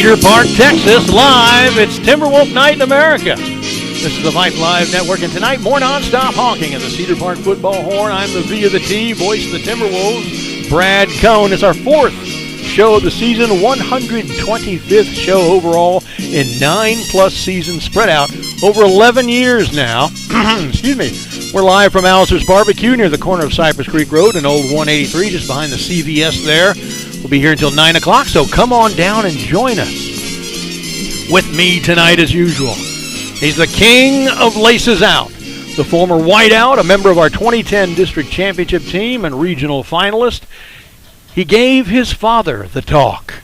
Cedar Park, Texas, live. It's Timberwolf Night in America. This is the Vype Live Network, and tonight, more non-stop honking in the Cedar Park football horn. I'm the V of the T, voice of the Timberwolves, Brad Cohn. It's our fourth show of the season, 125th show overall in 9+ seasons spread out over 11 years now. Excuse me. We're live from Alice's Barbecue near the corner of Cypress Creek Road and Old 183, just behind the CVS there. We'll be here until 9 o'clock, so come on down and join us. With me tonight, as usual, he's the king of Laces Out, the former whiteout, a member of our 2010 district championship team and regional finalist. He gave his father the talk.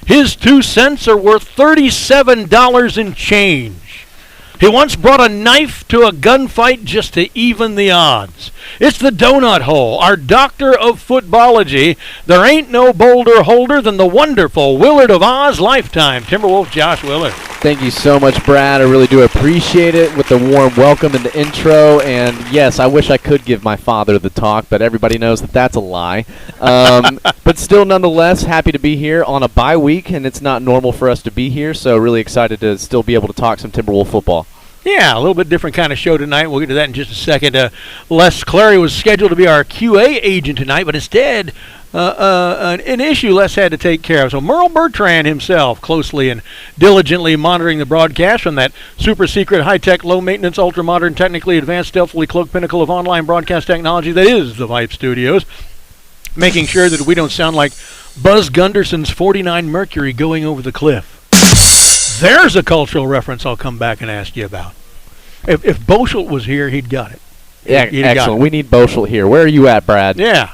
His 2 cents are worth $37 in change. He once brought a knife to a gunfight just to even the odds. It's the donut hole, our doctor of footballogy. There ain't no bolder holder than the wonderful Willard of Oz lifetime. Timberwolf Josh Willard. Thank you so much, Brad. I really do appreciate it with the warm welcome and the intro. And yes, I wish I could give my father the talk, but everybody knows that that's a lie. But still, nonetheless, happy to be here on a bye week, and it's not normal for us to be here, so really excited to still be able to talk some Timberwolf football. Yeah, a little bit different kind of show tonight. We'll get to that in just a second. Les Clary was scheduled to be our QA agent tonight, but instead, an issue Les had to take care of. So Merle Bertrand himself, closely and diligently monitoring the broadcast from that super secret, high-tech, low-maintenance, ultra-modern, technically advanced, stealthily cloaked pinnacle of online broadcast technology that is the Vype Studios, making sure that we don't sound like Buzz Gunderson's 49 Mercury going over the cliff. There's a cultural reference I'll come back and ask you about. If Boschelt was here, he'd got it. Yeah, excellent. We need Boschelt here. Where are you at, Brad? Yeah.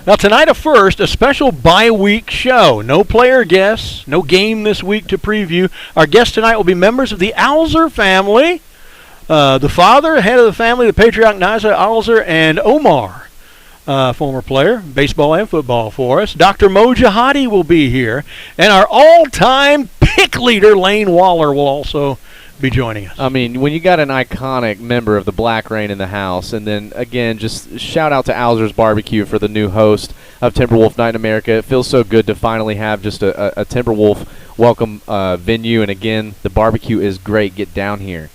Now, tonight, a special bye-week show. No player guests, no game this week to preview. Our guests tonight will be members of the Alzer family. The father, head of the family, the patriarch Nisa Alzer, and Omar. Former player, baseball and football for us. Dr. Mo Jihadi will be here. And our all-time pick leader, Lane Waller, will also be joining us. I mean, when you got an iconic member of the Black Rain in the house, and then, again, just shout out to Alzer's Barbecue for the new host of Timberwolf Night in America. It feels so good to finally have just a Timberwolf welcome venue. And, again, the barbecue is great. Get down here.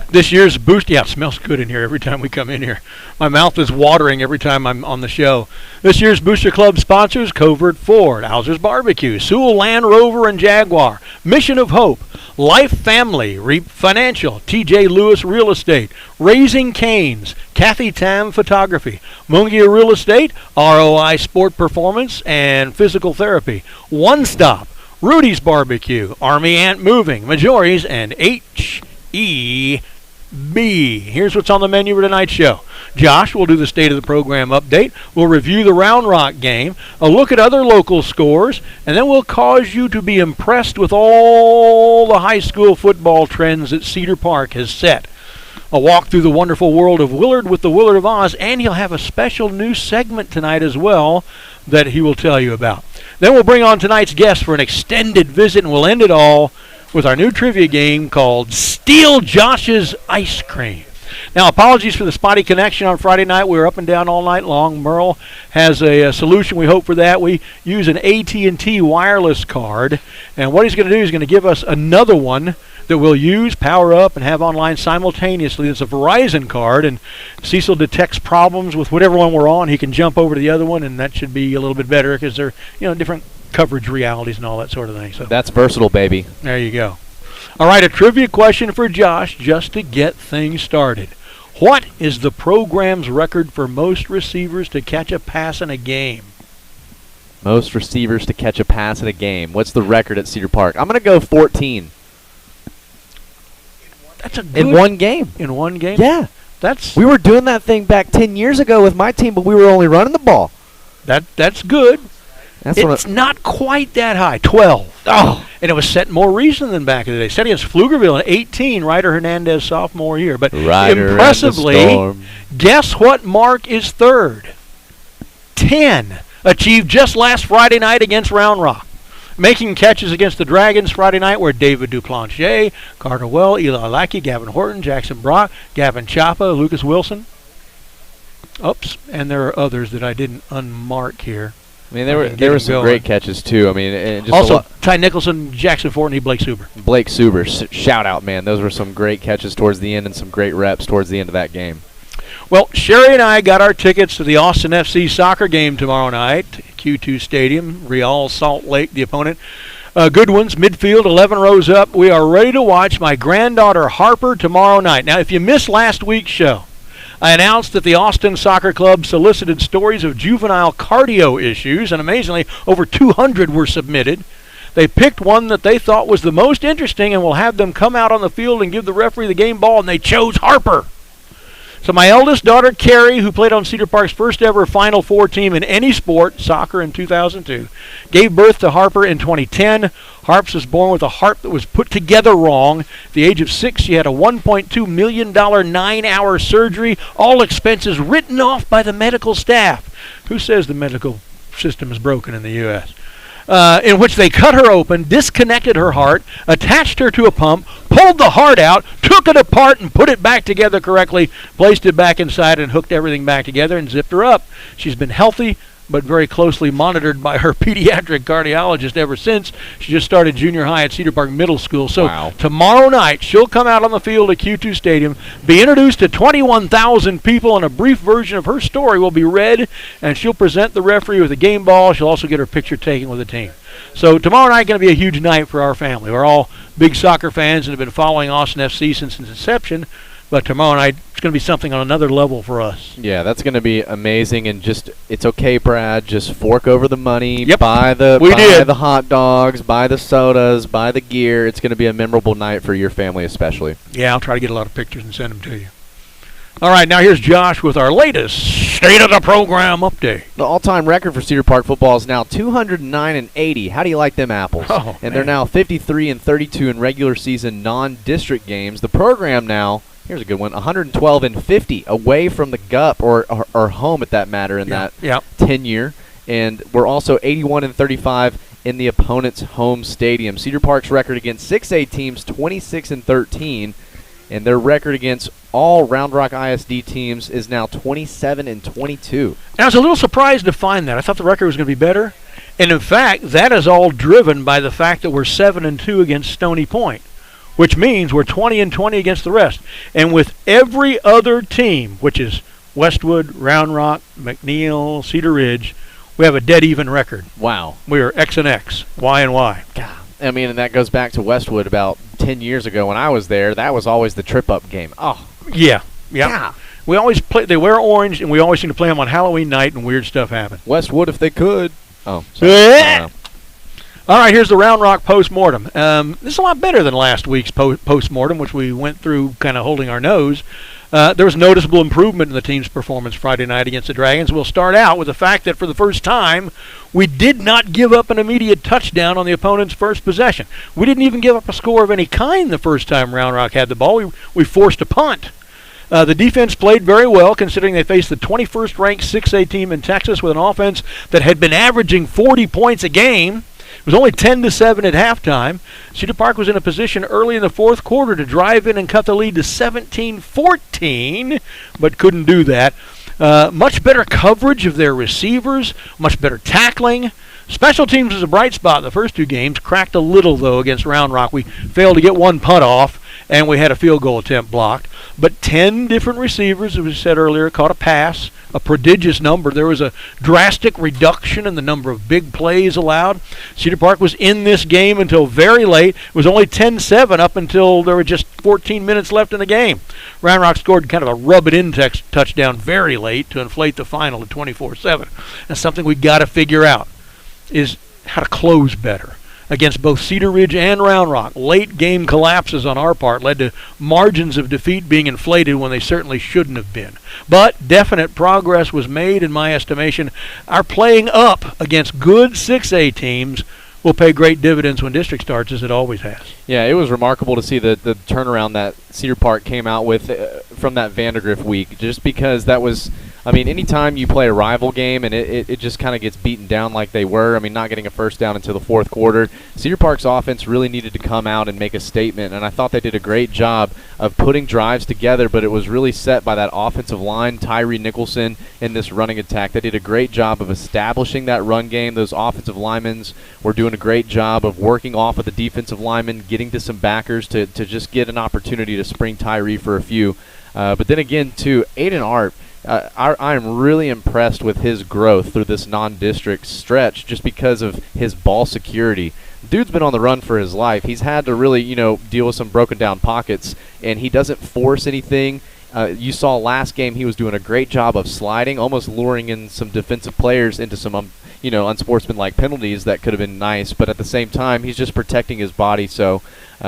This year's booster, yeah, it smells good in here every time we come in here. My mouth is watering every time I'm on the show. This year's Booster Club sponsors: Covert Ford, Alzer's Barbecue, Sewell Land Rover and Jaguar, Mission of Hope, Life Family, Reap Financial, TJ Lewis Real Estate, Raising Canes, Kathy Tam Photography, Mungia Real Estate, ROI Sport Performance and Physical Therapy, One Stop, Rudy's Barbecue, Army Ant Moving, Majori's, and HEB. Here's what's on the menu for tonight's show. Josh will do the state of the program update. We'll review the Round Rock game, a look at other local scores, and then we'll cause you to be impressed with all the high school football trends that Cedar Park has set. A walk through the wonderful world of Willard with the Willard of Oz, and he'll have a special new segment tonight as well that he will tell you about. Then we'll bring on tonight's guest for an extended visit, and we'll end it all with our new trivia game called Steal Josh's Ice Cream. Now, apologies for the spotty connection on Friday night. We were up and down all night long. Merle has a solution, we hope, for that. We use an AT&T wireless card, and what he's going to do is going to give us another one that we'll use, power up, and have online simultaneously. It's a Verizon card, and Cecil detects problems with whatever one we're on. He can jump over to the other one, and that should be a little bit better because they're, different coverage realities and all that sort of thing. So that's versatile, baby. There you go. All right, a trivia question for Josh just to get things started. What is the program's record for most receivers to catch a pass in a game? Most receivers to catch a pass in a game. What's the record at Cedar Park? I'm going to go 14. That's a good in one game. In one game? Yeah. We were doing that thing back 10 years ago with my team, but we were only running the ball. That's good. It's not quite that high, 12. Oh, and it was set more recent than back in the day. Set against Pflugerville in 18, Ryder Hernandez sophomore year. But impressively, guess what mark is third? 10. Achieved just last Friday night against Round Rock. Making catches against the Dragons Friday night were David Duplanche, Carter Well, Eli Lackey, Gavin Horton, Jackson Brock, Gavin Chapa, Lucas Wilson. Oops, and there are others that I didn't unmark here. I mean, there were some great catches too. I mean, and just also Ty Nicholson, Jackson Fortney, Blake Suber. Blake Suber, shout out, man! Those were some great catches towards the end and some great reps towards the end of that game. Well, Sherry and I got our tickets to the Austin FC soccer game tomorrow night, Q2 Stadium, Real Salt Lake, the opponent. Good ones, midfield, 11 rows up. We are ready to watch my granddaughter Harper tomorrow night. Now, if you missed last week's show, I announced that the Austin Soccer Club solicited stories of juvenile cardio issues, and amazingly, over 200 were submitted. They picked one that they thought was the most interesting and will have them come out on the field and give the referee the game ball, and they chose Harper. So my eldest daughter, Carrie, who played on Cedar Park's first ever Final Four team in any sport, soccer, in 2002, gave birth to Harper in 2010. Harps was born with a heart that was put together wrong. At the age of 6, she had a $1.2 million 9-hour surgery, all expenses written off by the medical staff. Who says the medical system is broken in the U.S.? In which they cut her open, disconnected her heart, attached her to a pump, pulled the heart out, took it apart and put it back together correctly, placed it back inside and hooked everything back together and zipped her up. She's been healthy but very closely monitored by her pediatric cardiologist ever since. She just started junior high at Cedar Park Middle School. So tomorrow night, she'll come out on the field at Q2 Stadium, be introduced to 21,000 people, and a brief version of her story will be read, and she'll present the referee with a game ball. She'll also get her picture taken with the team. So tomorrow night going to be a huge night for our family. We're all big soccer fans and have been following Austin FC since its inception. But tomorrow night, it's going to be something on another level for us. Yeah, that's going to be amazing. And just, it's okay, Brad. Just fork over the money. Yep. Buy the hot dogs. Buy the sodas. Buy the gear. It's going to be a memorable night for your family especially. Yeah, I'll try to get a lot of pictures and send them to you. All right, now here's Josh with our latest State of the Program update. The all-time record for Cedar Park football is now 209-80. How do you like them apples? Oh, and they're now 53-32 in regular season non-district games. The program now, here's a good one, 112-50 away from the GUP or home at that matter in that tenure. And we're also 81-35 in the opponent's home stadium. Cedar Park's record against 6A teams, 26-13. And their record against all Round Rock ISD teams is now 27-22. And I was a little surprised to find that. I thought the record was going to be better. And in fact, that is all driven by the fact that we're 7-2 against Stony Point, which means we're 20-20 against the rest. And with every other team, which is Westwood, Round Rock, McNeil, Cedar Ridge, we have a dead even record. Wow. We are X and X, Y and Y. God. I mean, and that goes back to Westwood about 10 years ago when I was there. That was always the trip-up game. Oh. Yeah. We always play. They wear orange, and we always seem to play them on Halloween night, and weird stuff happens. Westwood, if they could. Oh. All right, here's the Round Rock post-mortem. This is a lot better than last week's post-mortem, which we went through kind of holding our nose. There was noticeable improvement in the team's performance Friday night against the Dragons. We'll start out with the fact that for the first time, we did not give up an immediate touchdown on the opponent's first possession. We didn't even give up a score of any kind the first time Round Rock had the ball. We forced a punt. The defense played very well, considering they faced the 21st-ranked 6A team in Texas with an offense that had been averaging 40 points a game. It was only 10-7 at halftime. Cedar Park was in a position early in the fourth quarter to drive in and cut the lead to 17-14, but couldn't do that. Much better coverage of their receivers, much better tackling. Special teams was a bright spot in the first two games. Cracked a little, though, against Round Rock. We failed to get one punt off, and we had a field goal attempt blocked. But 10 different receivers, as we said earlier, caught a pass, a prodigious number. There was a drastic reduction in the number of big plays allowed. Cedar Park was in this game until very late. It was only 10-7 up until there were just 14 minutes left in the game. Round Rock scored kind of a rub-it-in touchdown very late to inflate the final to 24-7. That's something we got to figure out, is how to close better. Against both Cedar Ridge and Round Rock, late game collapses on our part led to margins of defeat being inflated when they certainly shouldn't have been. But definite progress was made in my estimation. Our playing up against good 6A teams will pay great dividends when district starts, as it always has. Yeah, it was remarkable to see the turnaround that Cedar Park came out with from that Vandergrift week, just because that was I mean, anytime you play a rival game and it just kind of gets beaten down like they were, I mean, not getting a first down until the fourth quarter, Cedar Park's offense really needed to come out and make a statement, and I thought they did a great job of putting drives together, but it was really set by that offensive line, Tyree Nicholson, in this running attack. They did a great job of establishing that run game. Those offensive linemen were doing a great job of working off of the defensive linemen, getting to some backers to just get an opportunity to spring Tyree for a few. But then again, too, Aiden Arp, I'm really impressed with his growth through this non-district stretch just because of his ball security. Dude's been on the run for his life. He's had to really, deal with some broken down pockets, and he doesn't force anything. You saw last game he was doing a great job of sliding, almost luring in some defensive players into some, unsportsmanlike penalties that could have been nice. But at the same time, he's just protecting his body. So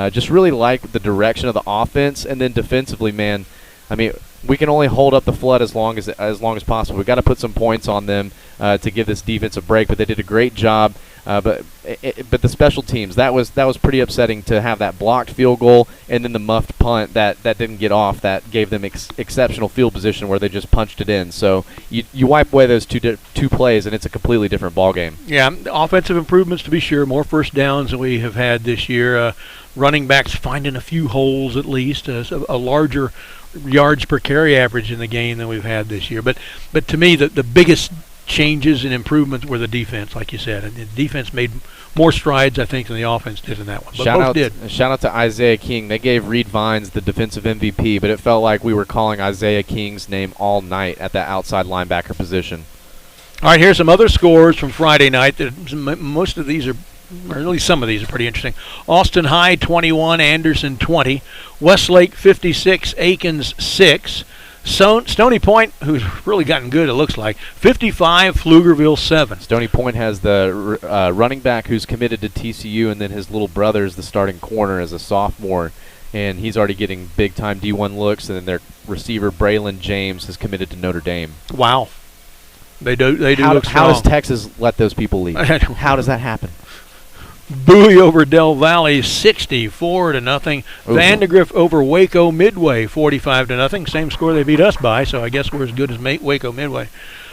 just really like the direction of the offense. And then defensively, man, I mean, we can only hold up the flood as long as possible. We've got to put some points on them to give this defense a break. But they did a great job. But the special teams, that was pretty upsetting to have that blocked field goal and then the muffed punt that didn't get off. That gave them exceptional field position where they just punched it in. So you wipe away those two plays and it's a completely different ball game. Yeah, offensive improvements to be sure. More first downs than we have had this year. Running backs finding a few holes at least. A larger yards per carry average in the game than we've had this year. But to me, the biggest changes and improvements were the defense, like you said. And the defense made more strides, I think, than the offense did in that one. But both did. Shout out to Isaiah King. They gave Reed Vines the defensive MVP, but it felt like we were calling Isaiah King's name all night at that outside linebacker position. All right, here's some other scores from Friday night. Most of these are, or at least some of these are pretty interesting. Austin High 21, Anderson 20, Westlake 56, Aikens 6. Stony Point, who's really gotten good, it looks like, 55, Pflugerville 7. Stony Point has the running back who's committed to TCU, and then his little brother is the starting corner as a sophomore, and he's already getting big-time D1 looks, and then their receiver, Braylon James, has committed to Notre Dame. Wow. They do look strong. How does Texas let those people leave? How does that happen? Bowie over Del Valle 64-0. Vandegrift over Waco Midway 45-0. Same score they beat us by, so I guess we're as good as Waco Midway.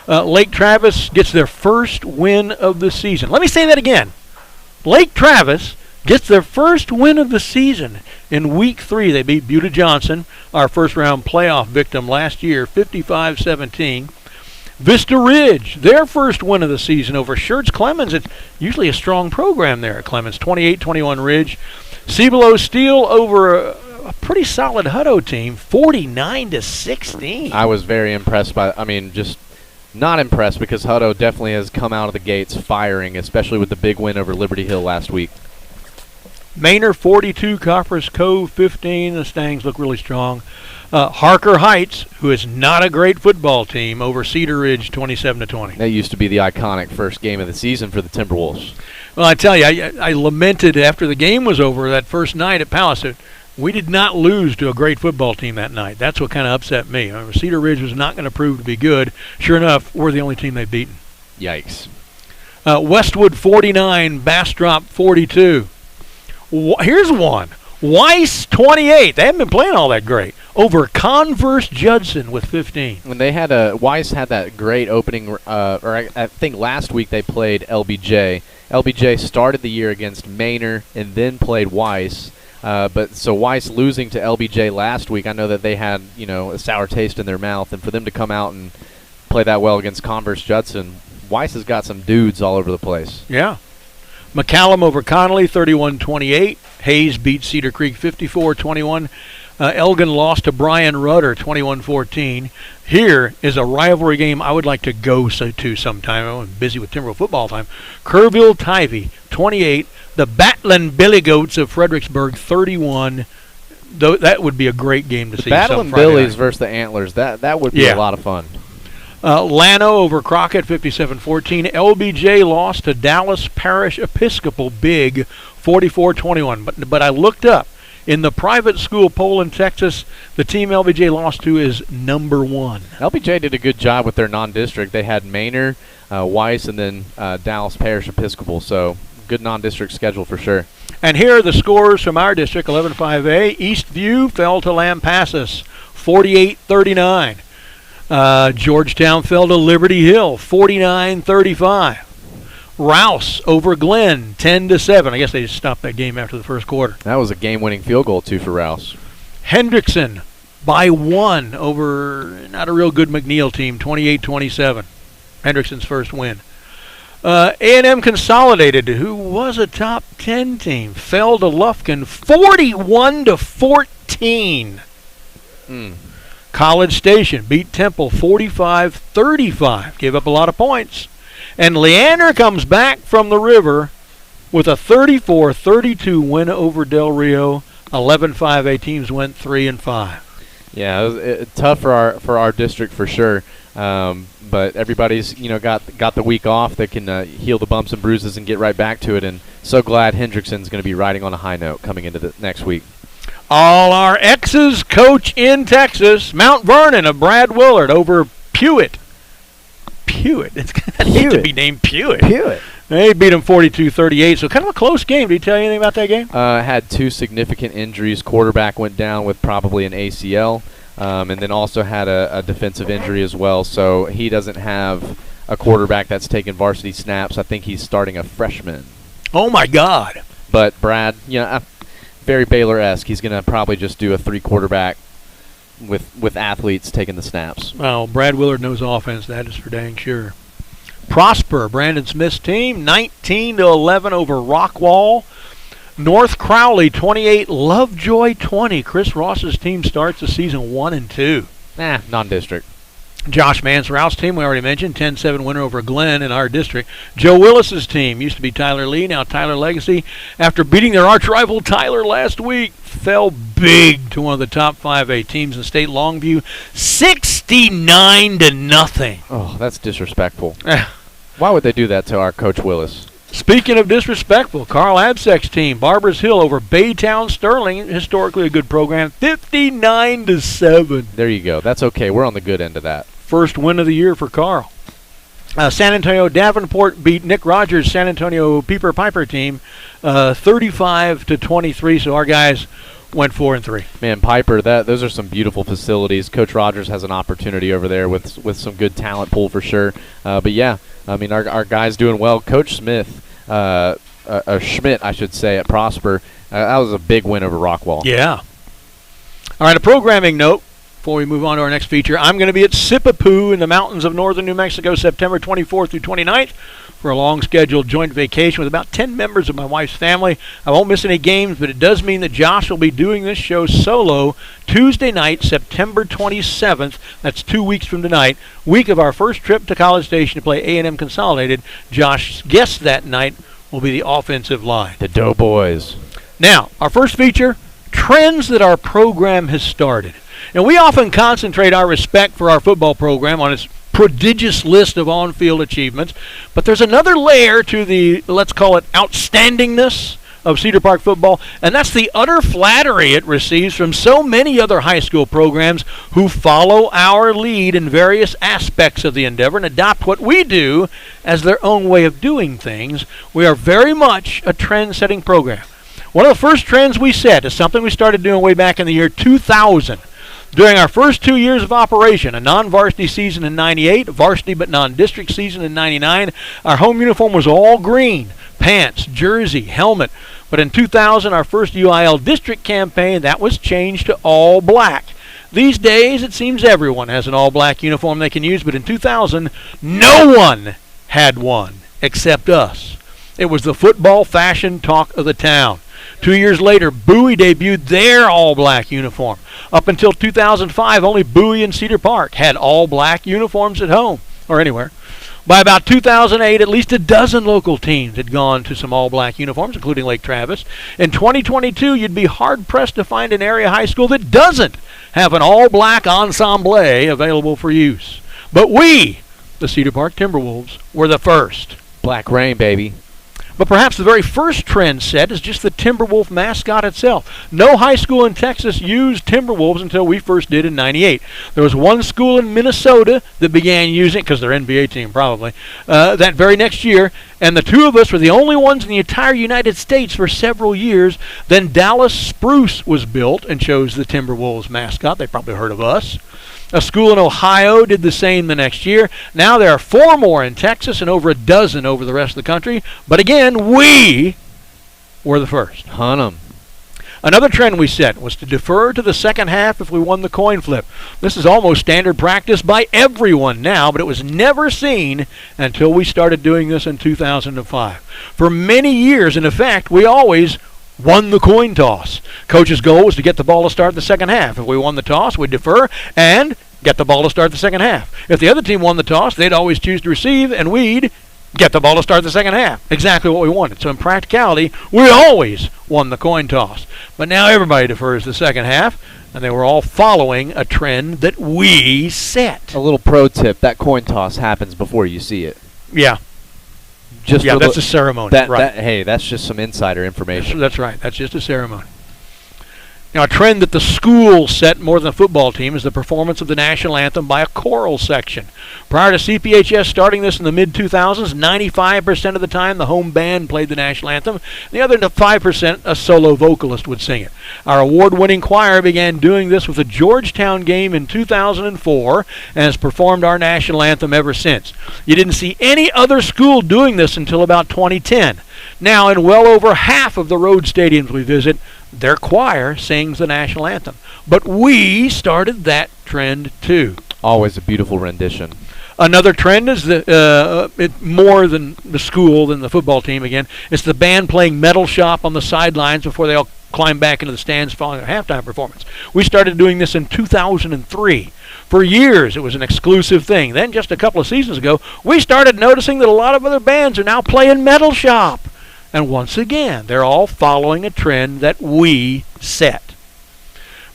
Lake Travis gets their first win of the season. Let me say that again. Lake Travis gets their first win of the season. In Week 3, they beat Buda Johnson, our first-round playoff victim last year, 55-17. Vista Ridge, their first win of the season over Schertz Clemens. It's usually a strong program there at Clemens, 28-21 Ridge. Cibolo Steel over a pretty solid Hutto team, 49-16. I was very impressed just not impressed because Hutto definitely has come out of the gates firing, especially with the big win over Liberty Hill last week. Manor 42, Coppers Cove 15. The Stangs look really strong. Harker Heights, who is not a great football team, over Cedar Ridge 27-20. That used to be the iconic first game of the season for the Timberwolves. Well, I tell you, I lamented after the game was over that first night at Palace that we did not lose to a great football team that night. That's what kind of upset me. Cedar Ridge was not going to prove to be good. Sure enough, we're the only team they've beaten. Yikes. Westwood 49, Bastrop 42. Here's one. Weiss 28. They haven't been playing all that great. Over Converse Judson with 15. When they had Weiss had that great opening, I think last week they played LBJ. LBJ started the year against Manor and then played Weiss. So Weiss losing to LBJ last week, I know that they had a sour taste in their mouth, and for them to come out and play that well against Converse Judson, Weiss has got some dudes all over the place. Yeah. McCallum over Connolly, 31-28. Hayes beat Cedar Creek, 54-21. Elgin lost to Brian Rudder, 21-14. Here is a rivalry game I would like to go to sometime. I'm busy with Timberwolf football time. Kerrville-Tivy, 28. The Battling Billy Goats of Fredericksburg, 31. That would be a great game to see. Battling Billies versus the Antlers. That would be a lot of fun. Llano over Crockett, 57-14. LBJ lost to Dallas Parish Episcopal big, 44-21. But I looked up. In the private school poll in Texas, the team LBJ lost to is number 1. LBJ did a good job with their non-district. They had Manor, Weiss, and then Dallas Parish Episcopal. So good non-district schedule for sure. And here are the scores from our district, 11-5A. Eastview fell to Lampasas, 48-39. Georgetown fell to Liberty Hill, 49-35. Rouse over Glenn, 10-7. I guess they just stopped that game after the first quarter. That was a game-winning field goal, too, for Rouse. Hendrickson by 1 over not a real good McNeil team, 28-27. Hendrickson's first win. A&M Consolidated, who was a top 10 team, fell to Lufkin, 41-14. College Station beat Temple 45-35. Gave up a lot of points. And Leander comes back from the river with a 34-32 win over Del Rio. 11-5A teams went 3-5. Yeah, it was tough for our district for sure. But everybody's got the week off. They can heal the bumps and bruises and get right back to it. And so glad Hendrickson's going to be riding on a high note coming into the next week. All our exes coach in Texas. Mount Vernon of Brad Willard over Pewitt. It's going to need to be named Pewitt. They beat them 42-38, so kind of a close game. Did he tell you anything about that game? Had 2 significant injuries. Quarterback went down with probably an ACL, and then also had a defensive injury as well. So he doesn't have a quarterback that's taken varsity snaps. I think he's starting a freshman. Oh, my God. But Brad, very Baylor-esque. He's going to probably just do a 3-quarterback with athletes taking the snaps. Well, Brad Willard knows offense. That is for dang sure. Prosper, Brandon Smith's team, 19-11 over Rockwall. North Crowley, 28. Lovejoy, 20. Chris Ross's team starts the season 1-2. Non-district. Josh Mansrouth's team, we already mentioned, 10-7 winner over Glenn in our district. Joe Willis's team, used to be Tyler Lee, now Tyler Legacy, after beating their arch rival Tyler last week, fell big to one of the top 5A teams in state, Longview, 69-0. Oh, that's disrespectful. Why would they do that to our Coach Willis? Speaking of disrespectful, Carl Absek's team, Barbers Hill over Baytown Sterling, historically a good program, 59-7. There you go. That's okay. We're on the good end of that. First win of the year for Carl. San Antonio Davenport beat Nick Rogers' San Antonio Peeper Piper team 35-23, so our guys went 4-3. Man, Piper, those are some beautiful facilities. Coach Rogers has an opportunity over there with some good talent pool for sure. But yeah, I mean our guys doing well. Coach Smith, Schmidt, I should say, at Prosper, that was a big win over Rockwall. Yeah. All right, a programming note before we move on to our next feature. I'm going to be at Sipapoo in the mountains of northern New Mexico September 24th through 29th for a long-scheduled joint vacation with about 10 members of my wife's family. I won't miss any games, but it does mean that Josh will be doing this show solo Tuesday night, September 27th. That's 2 weeks from tonight, week of our first trip to College Station to play A&M Consolidated. Josh's guest that night will be the offensive line. The Doughboys. Now, our first feature, trends that our program has started. And we often concentrate our respect for our football program on its prodigious list of on-field achievements, but there's another layer to the, let's call it, outstandingness of Cedar Park football, and that's the utter flattery it receives from so many other high school programs who follow our lead in various aspects of the endeavor and adopt what we do as their own way of doing things. We are very much a trend-setting program. One of the first trends we set is something we started doing way back in the year 2000. During our first 2 years of operation, a non-varsity season in 98, a varsity but non-district season in 99, our home uniform was all green, pants, jersey, helmet. But in 2000, our first UIL district campaign, that was changed to all black. These days, it seems everyone has an all-black uniform they can use, but in 2000, no one had one except us. It was the football fashion talk of the town. 2 years later, Bowie debuted their all-black uniform. Up until 2005, only Bowie and Cedar Park had all-black uniforms at home, or anywhere. By about 2008, at least a dozen local teams had gone to some all-black uniforms, including Lake Travis. In 2022, you'd be hard-pressed to find an area high school that doesn't have an all-black ensemble available for use. But we, the Cedar Park Timberwolves, were the first. Black rain, baby. But perhaps the very first trend set is just the Timberwolf mascot itself. No high school in Texas used Timberwolves until we first did in 98. There was one school in Minnesota that began using it, because their NBA team probably, that very next year. And the two of us were the only ones in the entire United States for several years. Then Dallas Spruce was built and chose the Timberwolves mascot. They probably heard of us. A school in Ohio did the same the next year. Now there are 4 more in Texas and over a dozen over the rest of the country. But again, we were the first. Hunt 'em. Another trend we set was to defer to the second half if we won the coin flip. This is almost standard practice by everyone now, but it was never seen until we started doing this in 2005. For many years, in effect, we always won the coin toss. Coach's goal was to get the ball to start the second half. If we won the toss, we'd defer and get the ball to start the second half. If the other team won the toss, they'd always choose to receive, and we'd get the ball to start the second half. Exactly what we wanted. So in practicality, we always won the coin toss. But now everybody defers the second half, and they were all following a trend that we set. A little pro tip, that coin toss happens before you see it. Yeah. That's a ceremony. Hey, that's just some insider information. That's right. That's just a ceremony. Now, a trend that the school set more than the football team is the performance of the national anthem by a choral section. Prior to CPHS starting this in the mid-2000s, 95% of the time the home band played the national anthem. The other 5%, a solo vocalist would sing it. Our award-winning choir began doing this with a Georgetown game in 2004 and has performed our national anthem ever since. You didn't see any other school doing this until about 2010. Now, in well over half of the road stadiums we visit, their choir sings the national anthem. But we started that trend too. Always a beautiful rendition. Another trend is more than the school, than the football team again. It's the band playing Metal Shop on the sidelines before they all climb back into the stands following their halftime performance. We started doing this in 2003. For years, it was an exclusive thing. Then, just a couple of seasons ago, we started noticing that a lot of other bands are now playing Metal Shop. And once again, they're all following a trend that we set.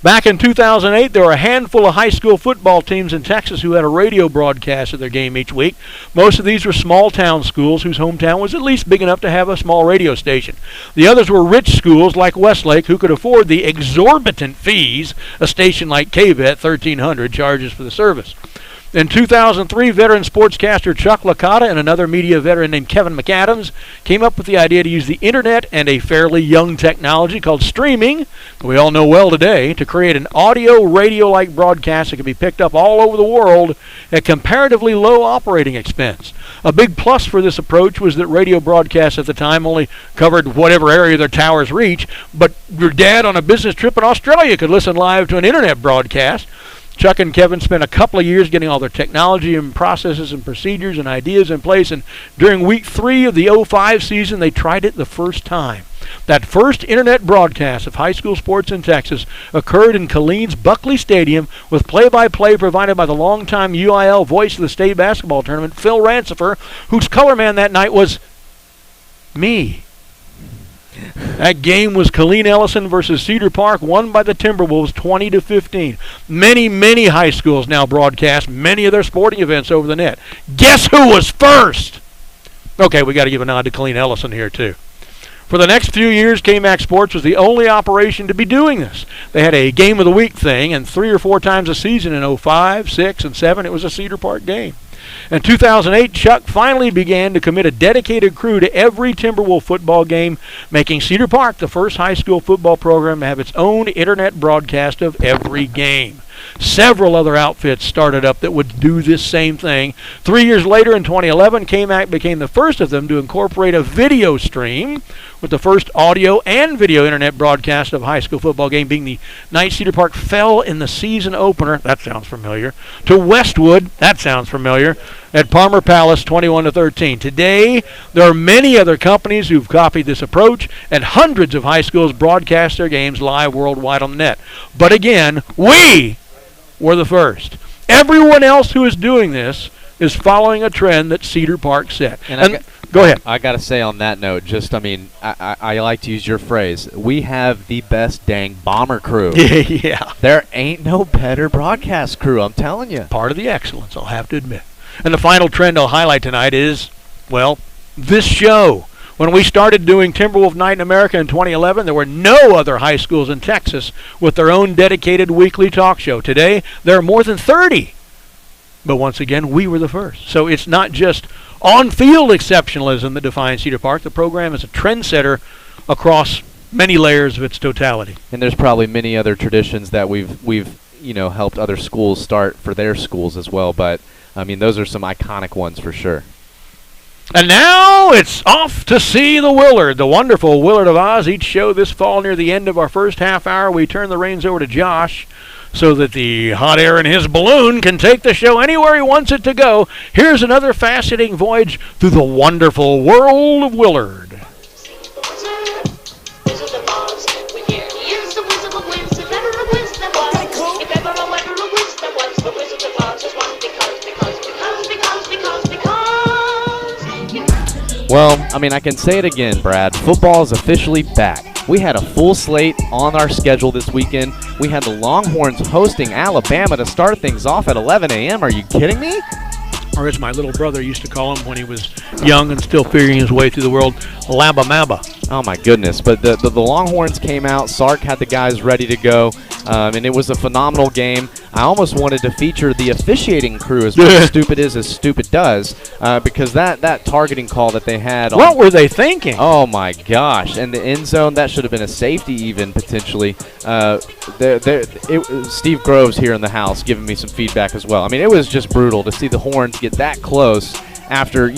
Back in 2008, there were a handful of high school football teams in Texas who had a radio broadcast of their game each week. Most of these were small-town schools whose hometown was at least big enough to have a small radio station. The others were rich schools like Westlake who could afford the exorbitant fees a station like KVET 1300 charges for the service. In 2003, veteran sportscaster Chuck Licata and another media veteran named Kevin McAdams came up with the idea to use the internet and a fairly young technology called streaming, that we all know well today, to create an audio radio-like broadcast that could be picked up all over the world at comparatively low operating expense. A big plus for this approach was that radio broadcasts at the time only covered whatever area their towers reach, but your dad on a business trip in Australia could listen live to an internet broadcast. Chuck and Kevin spent a couple of years getting all their technology and processes and procedures and ideas in place, and during week 3 of the 05 season, they tried it the first time. That first internet broadcast of high school sports in Texas occurred in Killeen's Buckley Stadium with play-by-play provided by the longtime UIL voice of the state basketball tournament, Phil Rancifer, whose color man that night was me. That game was Killeen Ellison versus Cedar Park, won by the Timberwolves 20-15. Many high schools now broadcast many of their sporting events over the net. Guess who was first? Okay, we got to give a nod to Killeen Ellison here too. For the next few years, KMAX Sports was the only operation to be doing this. They had a game of the week thing, and 3 or 4 times a season in 05, 6, and 7, it was a Cedar Park game. In 2008, Chuck finally began to commit a dedicated crew to every Timberwolf football game, making Cedar Park the first high school football program to have its own internet broadcast of every game. Several other outfits started up that would do this same thing. 3 years later, in 2011, KMAC became the first of them to incorporate a video stream, with the first audio and video internet broadcast of a high school football game being the night Cedar Park fell in the season opener, that sounds familiar, to Westwood, that sounds familiar, at Palmer Palace 21-13. Today, there are many other companies who've copied this approach, and hundreds of high schools broadcast their games live worldwide on the net. But again, we were the first. Everyone else who is doing this is following a trend that Cedar Park set. Go ahead. I got to say on that note, I like to use your phrase. We have the best dang bomber crew. Yeah. There ain't no better broadcast crew, I'm telling you. Part of the excellence, I'll have to admit. And the final trend I'll highlight tonight is, well, this show. When we started doing Timberwolf Night in America in 2011, there were no other high schools in Texas with their own dedicated weekly talk show. Today, there are more than 30. But once again, we were the first. So it's not just on-field exceptionalism that defines Cedar Park. The program is a trendsetter across many layers of its totality. And there's probably many other traditions that we've helped other schools start for their schools as well. But, I mean, those are some iconic ones for sure. And now it's off to see the Willard, the wonderful Willard of Oz. Each show this fall near the end of our first half hour, we turn the reins over to Josh so that the hot air in his balloon can take the show anywhere he wants it to go. Here's another fascinating voyage through the wonderful world of Willard. Well, I mean, I can say it again, Brad. Football is officially back. We had a full slate on our schedule this weekend. We had the Longhorns hosting Alabama to start things off at 11 a.m. Are you kidding me? Or as my little brother used to call him when he was young and still figuring his way through the world, Alabama. Oh, my goodness. But the Longhorns came out. Sark had the guys ready to go, and it was a phenomenal game. I almost wanted to feature the officiating crew as much stupid is as stupid does, because that targeting call that they had. What were they thinking? Oh, my gosh. And the end zone, that should have been a safety even, potentially. Steve Groves here in the house giving me some feedback as well. I mean, it was just brutal to see the Horns get that close after,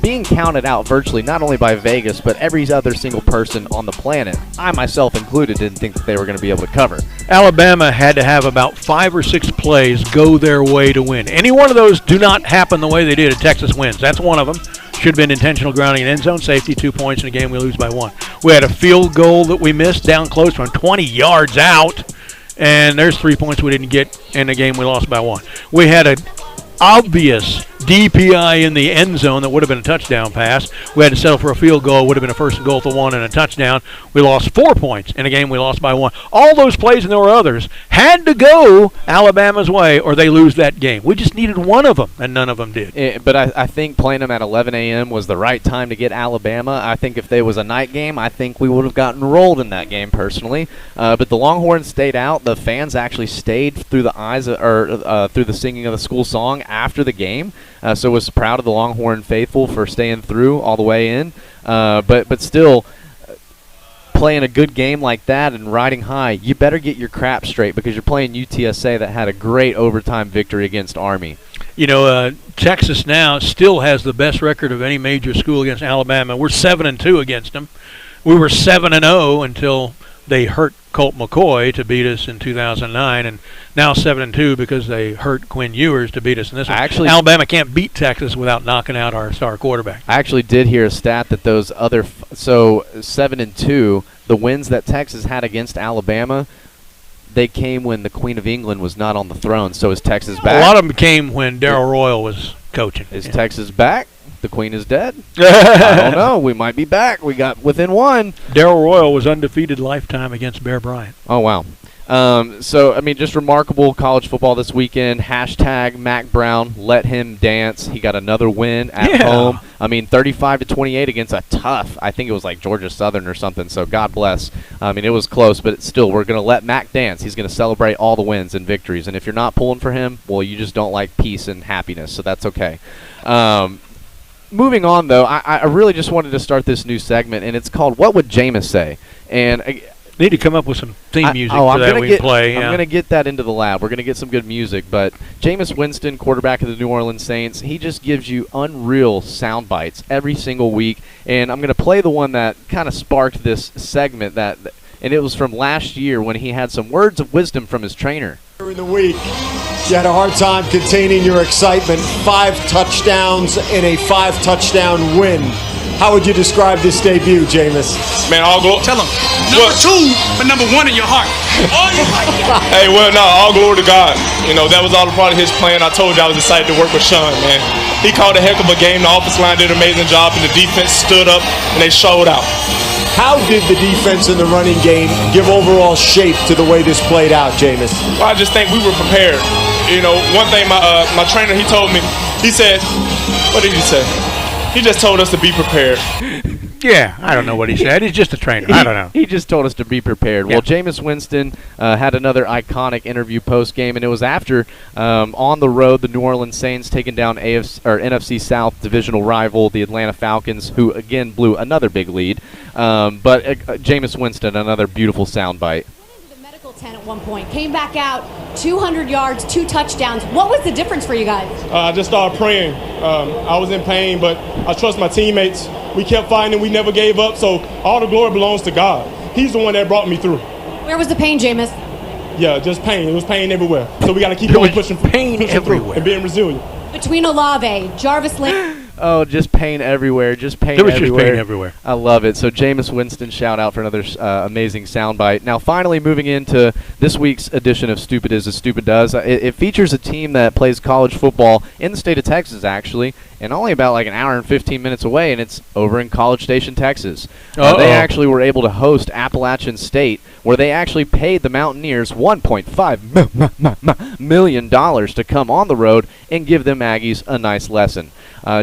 being counted out virtually not only by Vegas, but every other single person on the planet. I myself included didn't think that they were going to be able to cover. Alabama had to have about 5 or 6 plays go their way to win. Any one of those do not happen the way they did, and Texas wins. That's one of them. Should have been intentional grounding and end zone safety, 2 points in a game we lose by 1. We had a field goal that we missed down close from 20 yards out, and there's 3 points we didn't get in a game we lost by 1. We had an obvious DPI in the end zone that would have been a touchdown pass. We had to settle for a field goal. Would have been a first and goal for 1 and a touchdown. We lost 4 points in a game we lost by 1. All those plays, and there were others, had to go Alabama's way or they lose that game. We just needed one of them, and none of them did. But I think playing them at 11 a.m. was the right time to get Alabama. I think if there was a night game, I think we would have gotten rolled in that game personally. But the Longhorns stayed out. The fans actually stayed through the through the singing of the school song after the game. So was proud of the Longhorn faithful for staying through all the way in. But still, playing a good game like that and riding high, you better get your crap straight because you're playing UTSA that had a great overtime victory against Army. Texas now still has the best record of any major school against Alabama. We're 7-2 against them. We were 7-0 until they hurt Colt McCoy to beat us in 2009, and now 7-2 because they hurt Quinn Ewers to beat us in this one. Alabama can't beat Texas without knocking out our star quarterback. I actually did hear a stat that those other 7-2, the wins that Texas had against Alabama, they came when the Queen of England was not on the throne. So is Texas back? A lot of them came when Darrell Royal was coaching. Is Texas back? The Queen is dead? I don't know. We might be back. We got within 1. Darrell Royal was undefeated lifetime against Bear Bryant. Oh, wow. Just remarkable college football this weekend. Hashtag Mac Brown, let him dance. He got another win at home. 35-28 against a tough, I think it was like Georgia Southern or something, so God bless. It was close, but still, we're going to let Mac dance. He's going to celebrate all the wins and victories, and if you're not pulling for him, well, you just don't like peace and happiness, so that's okay. Moving on, though, I really just wanted to start this new segment, and it's called What Would Jameis Say? And need to come up with some theme music for that we can play. I'm going to get that into the lab. We're going to get some good music. But Jameis Winston, quarterback of the New Orleans Saints, he just gives you unreal sound bites every single week. And I'm going to play the one that kind of sparked this segment, and it was from last year when he had some words of wisdom from his trainer. During the week, you had a hard time containing your excitement. 5 touchdowns in a 5-touchdown win. How would you describe this debut, Jameis? Man, all glory. Tell him. Number 2, but number 1 in your heart. Hey, all glory to God. That was all a part of his plan. I told you I was excited to work with Sean, man. He called a heck of a game. The offensive line did an amazing job, and the defense stood up, and they showed out. How did the defense in the running game give overall shape to the way this played out, Jameis? Well, I just think we were prepared. One thing my trainer, he told me, he said, what did he say? He just told us to be prepared. Yeah, I don't know what he said. He's just a trainer. I don't know. He just told us to be prepared. Yeah. Well, Jameis Winston had another iconic interview post-game, and it was after, on the road, the New Orleans Saints taking down NFC South divisional rival, the Atlanta Falcons, who, again, blew another big lead. But Jameis Winston, another beautiful soundbite. 10 at one point. Came back out, 200 yards, 2 touchdowns. What was the difference for you guys? I just started praying. I was in pain, but I trust my teammates. We kept fighting. We never gave up. So all the glory belongs to God. He's the one that brought me through. Where was the pain, Jameis? Yeah, just pain. It was pain everywhere. So we got to keep on pushing everywhere and being resilient. Between Olave, Jarvis Landry. Oh, just pain everywhere. Just pain There was everywhere. just pain everywhere. I love it. So Jameis Winston, shout out for another amazing soundbite. Now, finally moving into this week's edition of Stupid Is As Stupid Does. It features a team that plays college football in the state of Texas, actually, and only about like an hour and 15 minutes away, and it's over in College Station, Texas. They actually were able to host Appalachian State, where they actually paid the Mountaineers $1.5 million to come on the road and give them Aggies a nice lesson.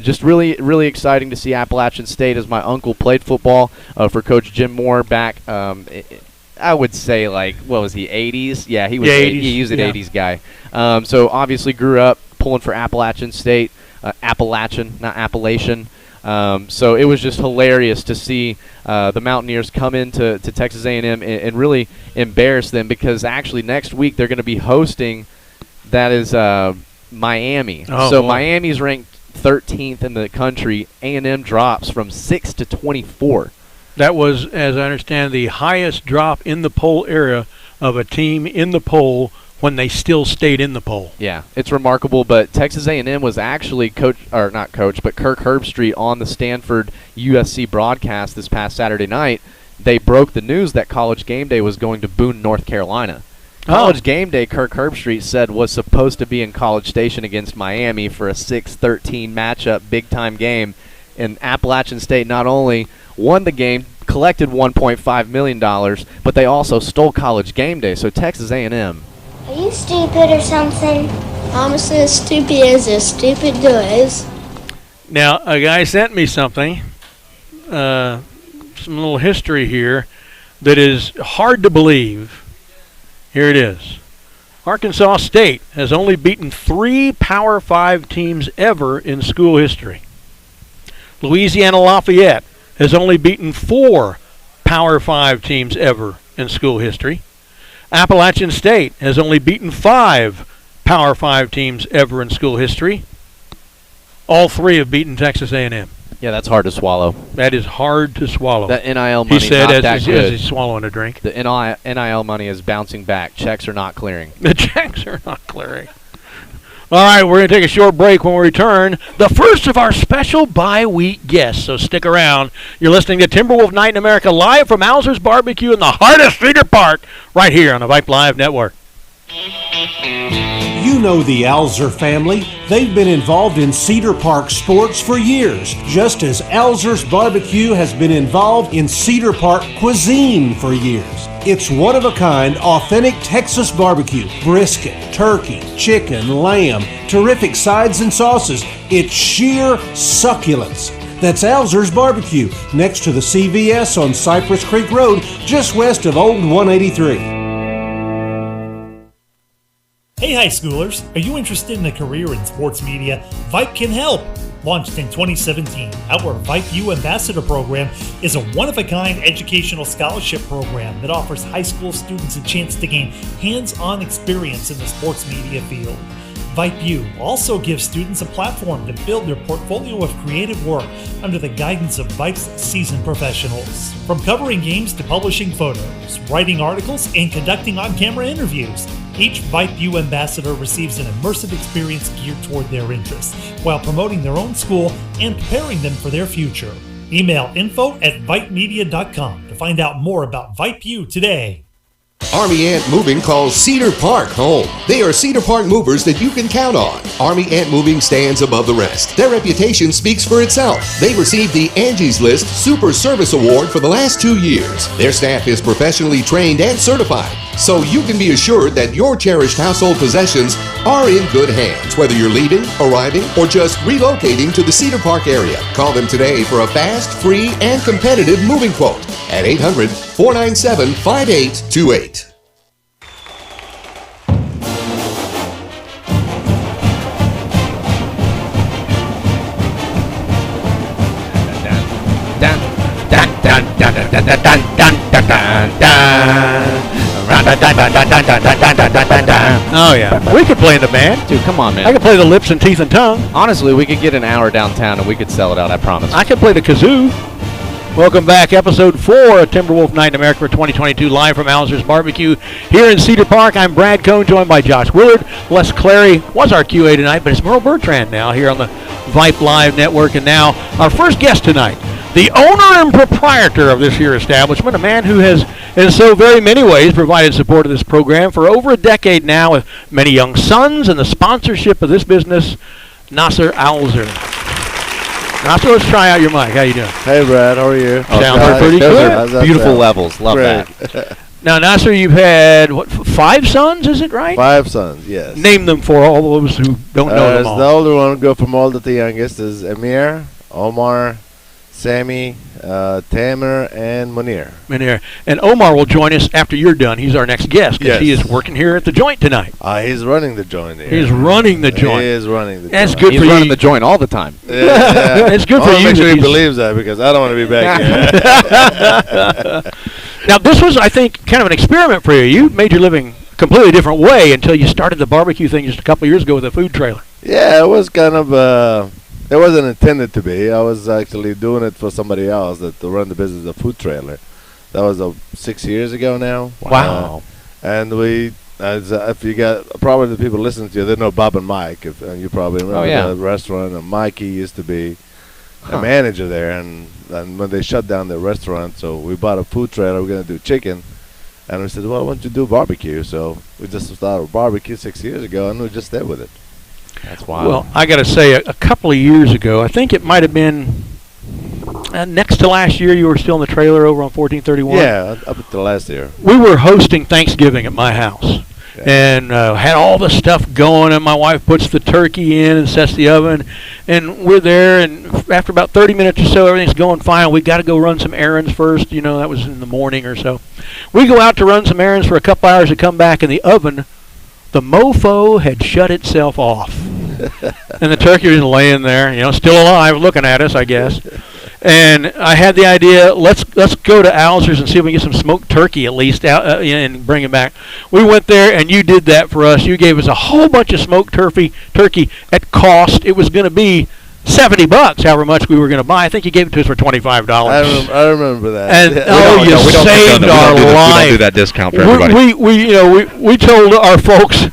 Just really, really exciting to see Appalachian State, as my uncle played football for Coach Jim Moore back, I would say, like, what was he, 80s? Yeah, he was 80s. He was an 80s guy. So obviously grew up pulling for Appalachian State, Appalachian, not Appalachian. So it was just hilarious to see the Mountaineers come into Texas A&M and really embarrass them, because actually next week they're going to be hosting, that is Miami. So Miami's ranked 13th in the country. A&M drops from 6 to 24. That was, as I understand, the highest drop in the poll era of a team in the poll when they still stayed in the poll. Yeah, it's remarkable. But Texas A&M was actually Kirk Herbstreit on the Stanford USC broadcast this past Saturday night. They broke the news that College Game Day was going to Boone, North Carolina. College Game Day, Kirk Herbstreit said, was supposed to be in College Station against Miami for a 6-13 matchup, big-time game. And Appalachian State not only won the game, collected $1.5 million, but they also stole College Game Day. So Texas A&M. Are you stupid or something? Honestly, as stupid as stupid does. Now, a guy sent me something, some little history here that is hard to believe. Here it is. Arkansas State has only beaten 3 Power 5 teams ever in school history. Louisiana Lafayette has only beaten 4 Power 5 teams ever in school history. Appalachian State has only beaten 5 Power 5 teams ever in school history. All 3 have beaten Texas A&M. Yeah, that's hard to swallow. That is hard to swallow. That NIL money, he said, not as that good. he's swallowing a drink. The NIL money is bouncing back. Checks are not clearing. The checks are not clearing. All right, we're going to take a short break. When we return, the first of our special bye-week guests. So stick around. You're listening to Timberwolf Night in America live from Alzer's Barbecue in the heart of Cedar Park, right here on the Vype Live Network. You know the Alzer family. They've been involved in Cedar Park sports for years, just as Alzer's Barbecue has been involved in Cedar Park cuisine for years. It's one-of-a-kind, authentic Texas barbecue. Brisket, turkey, chicken, lamb, terrific sides and sauces. It's sheer succulence. That's Alzer's Barbecue, next to the CVS on Cypress Creek Road, just west of Old 183. Hey high schoolers, are you interested in a career in sports media? Vype can help. Launched in 2017, our Vype U Ambassador Program is a one-of-a-kind educational scholarship program that offers high school students a chance to gain hands-on experience in the sports media field. Vype U also gives students a platform to build their portfolio of creative work under the guidance of Vype's seasoned professionals. From covering games to publishing photos, writing articles, and conducting on-camera interviews, each Vype U ambassador receives an immersive experience geared toward their interests, while promoting their own school and preparing them for their future. Email info@vypemedia.com to find out more about Vype U today. Army Ant Moving calls Cedar Park home. They are Cedar Park movers that you can count on. Army Ant Moving stands above the rest. Their reputation speaks for itself. They received the Angie's List Super Service Award for the last 2 years. Their staff is professionally trained and certified, so you can be assured that your cherished household possessions are in good hands, whether you're leaving, arriving, or just relocating to the Cedar Park area. Call them today for a fast, free, and competitive moving quote at 800-497-5828. Around Oh, yeah. We could play in the band. Dude, come on, man. I could play the lips and teeth and tongue. Honestly, we could get an hour downtown and we could sell it out, I promise. I could play the kazoo. Welcome back, episode 4 of Timberwolf Night in America for 2022, live from Alzer's Barbecue here in Cedar Park. I'm Brad Cohn, joined by Josh Willard. Les Clary was our QA tonight, but it's Merle Bertrand now here on the Vype Live Network. And now our first guest tonight, the owner and proprietor of this here establishment, a man who has, in so very many ways, provided support of this program for over a decade now with many young sons and the sponsorship of this business, Nasser Alzer. Nasser, let's try out your mic. How you doing? Hey, Brad. How are you? Sounds pretty good. Beautiful levels. Love Great. that. Now, Nasser, you've had, what, 5 sons, is it right? 5 sons, yes. Name them for all those who don't know them all. The older one, go from oldest to youngest, is Amir, Omar, Sammy, Tamer, and Munir. And Omar will join us after you're done. He's our next guest because he is working here at the joint tonight. He's running the joint here. He's running the joint. He is running the That's joint. good He's for you. running the joint all the time. Yeah. It's good for you. Make sure that he believes that because I don't want to be back here. Now, this was, I think, kind of an experiment for you. You made your living a completely different way until you started the barbecue thing just a couple of years ago with a food trailer. Yeah, it was kind of... it wasn't intended to be. I was actually doing it for somebody else to run the business of food trailer. That was 6 years ago now. Wow. And we, if you got, probably the people listening to you, they know Bob and Mike. And you probably remember the restaurant. And Mikey used to be a manager there. And when they shut down the restaurant, so we bought a food trailer. We're going to do chicken. And we said, well, why don't you do barbecue? So we just started barbecue 6 years ago, and we just stayed with it. That's wild. Well, I got to say, a couple of years ago, I think it might have been next to last year, you were still in the trailer over on 1431. Yeah, up until last year. We were hosting Thanksgiving at my house. And had all the stuff going, and my wife puts the turkey in and sets the oven, and we're there, and after about 30 minutes or so, everything's going fine. We got to go run some errands first, that was in the morning or so. We go out to run some errands for a couple hours to come back in the oven. The mofo had shut itself off, and the turkey was laying there, still alive, looking at us, I guess. And I had the idea, let's go to Alzer's and see if we can get some smoked turkey at least out and bring it back. We went there, and you did that for us. You gave us a whole bunch of smoked turkey at cost. It was going to be $70, however much we were going to buy. I think you gave it to us for $25. I remember that. And you saved our life. We don't do that discount for everybody. We told our folks,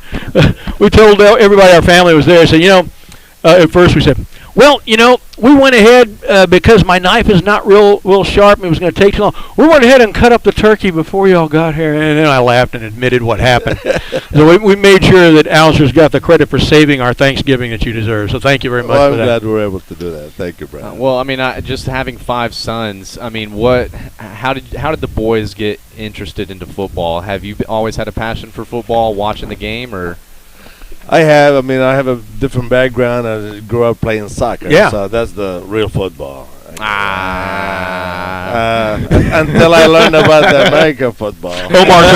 we told everybody, our family was there. So at first we said, well, we went ahead because my knife is not real sharp and it was going to take too long. We went ahead and cut up the turkey before you all got here. And then I laughed and admitted what happened. So we made sure that Alzer's got the credit for saving our Thanksgiving that you deserve. So thank you very much for that. I'm glad we were able to do that. Thank you, Brad. Well, I mean, just having 5 sons, I mean, how did the boys get interested into football? Have you always had a passion for football, watching the game, or? I have a different background. I grew up playing soccer. Yeah. So that's the real football. Until I learned about the American football. Omar's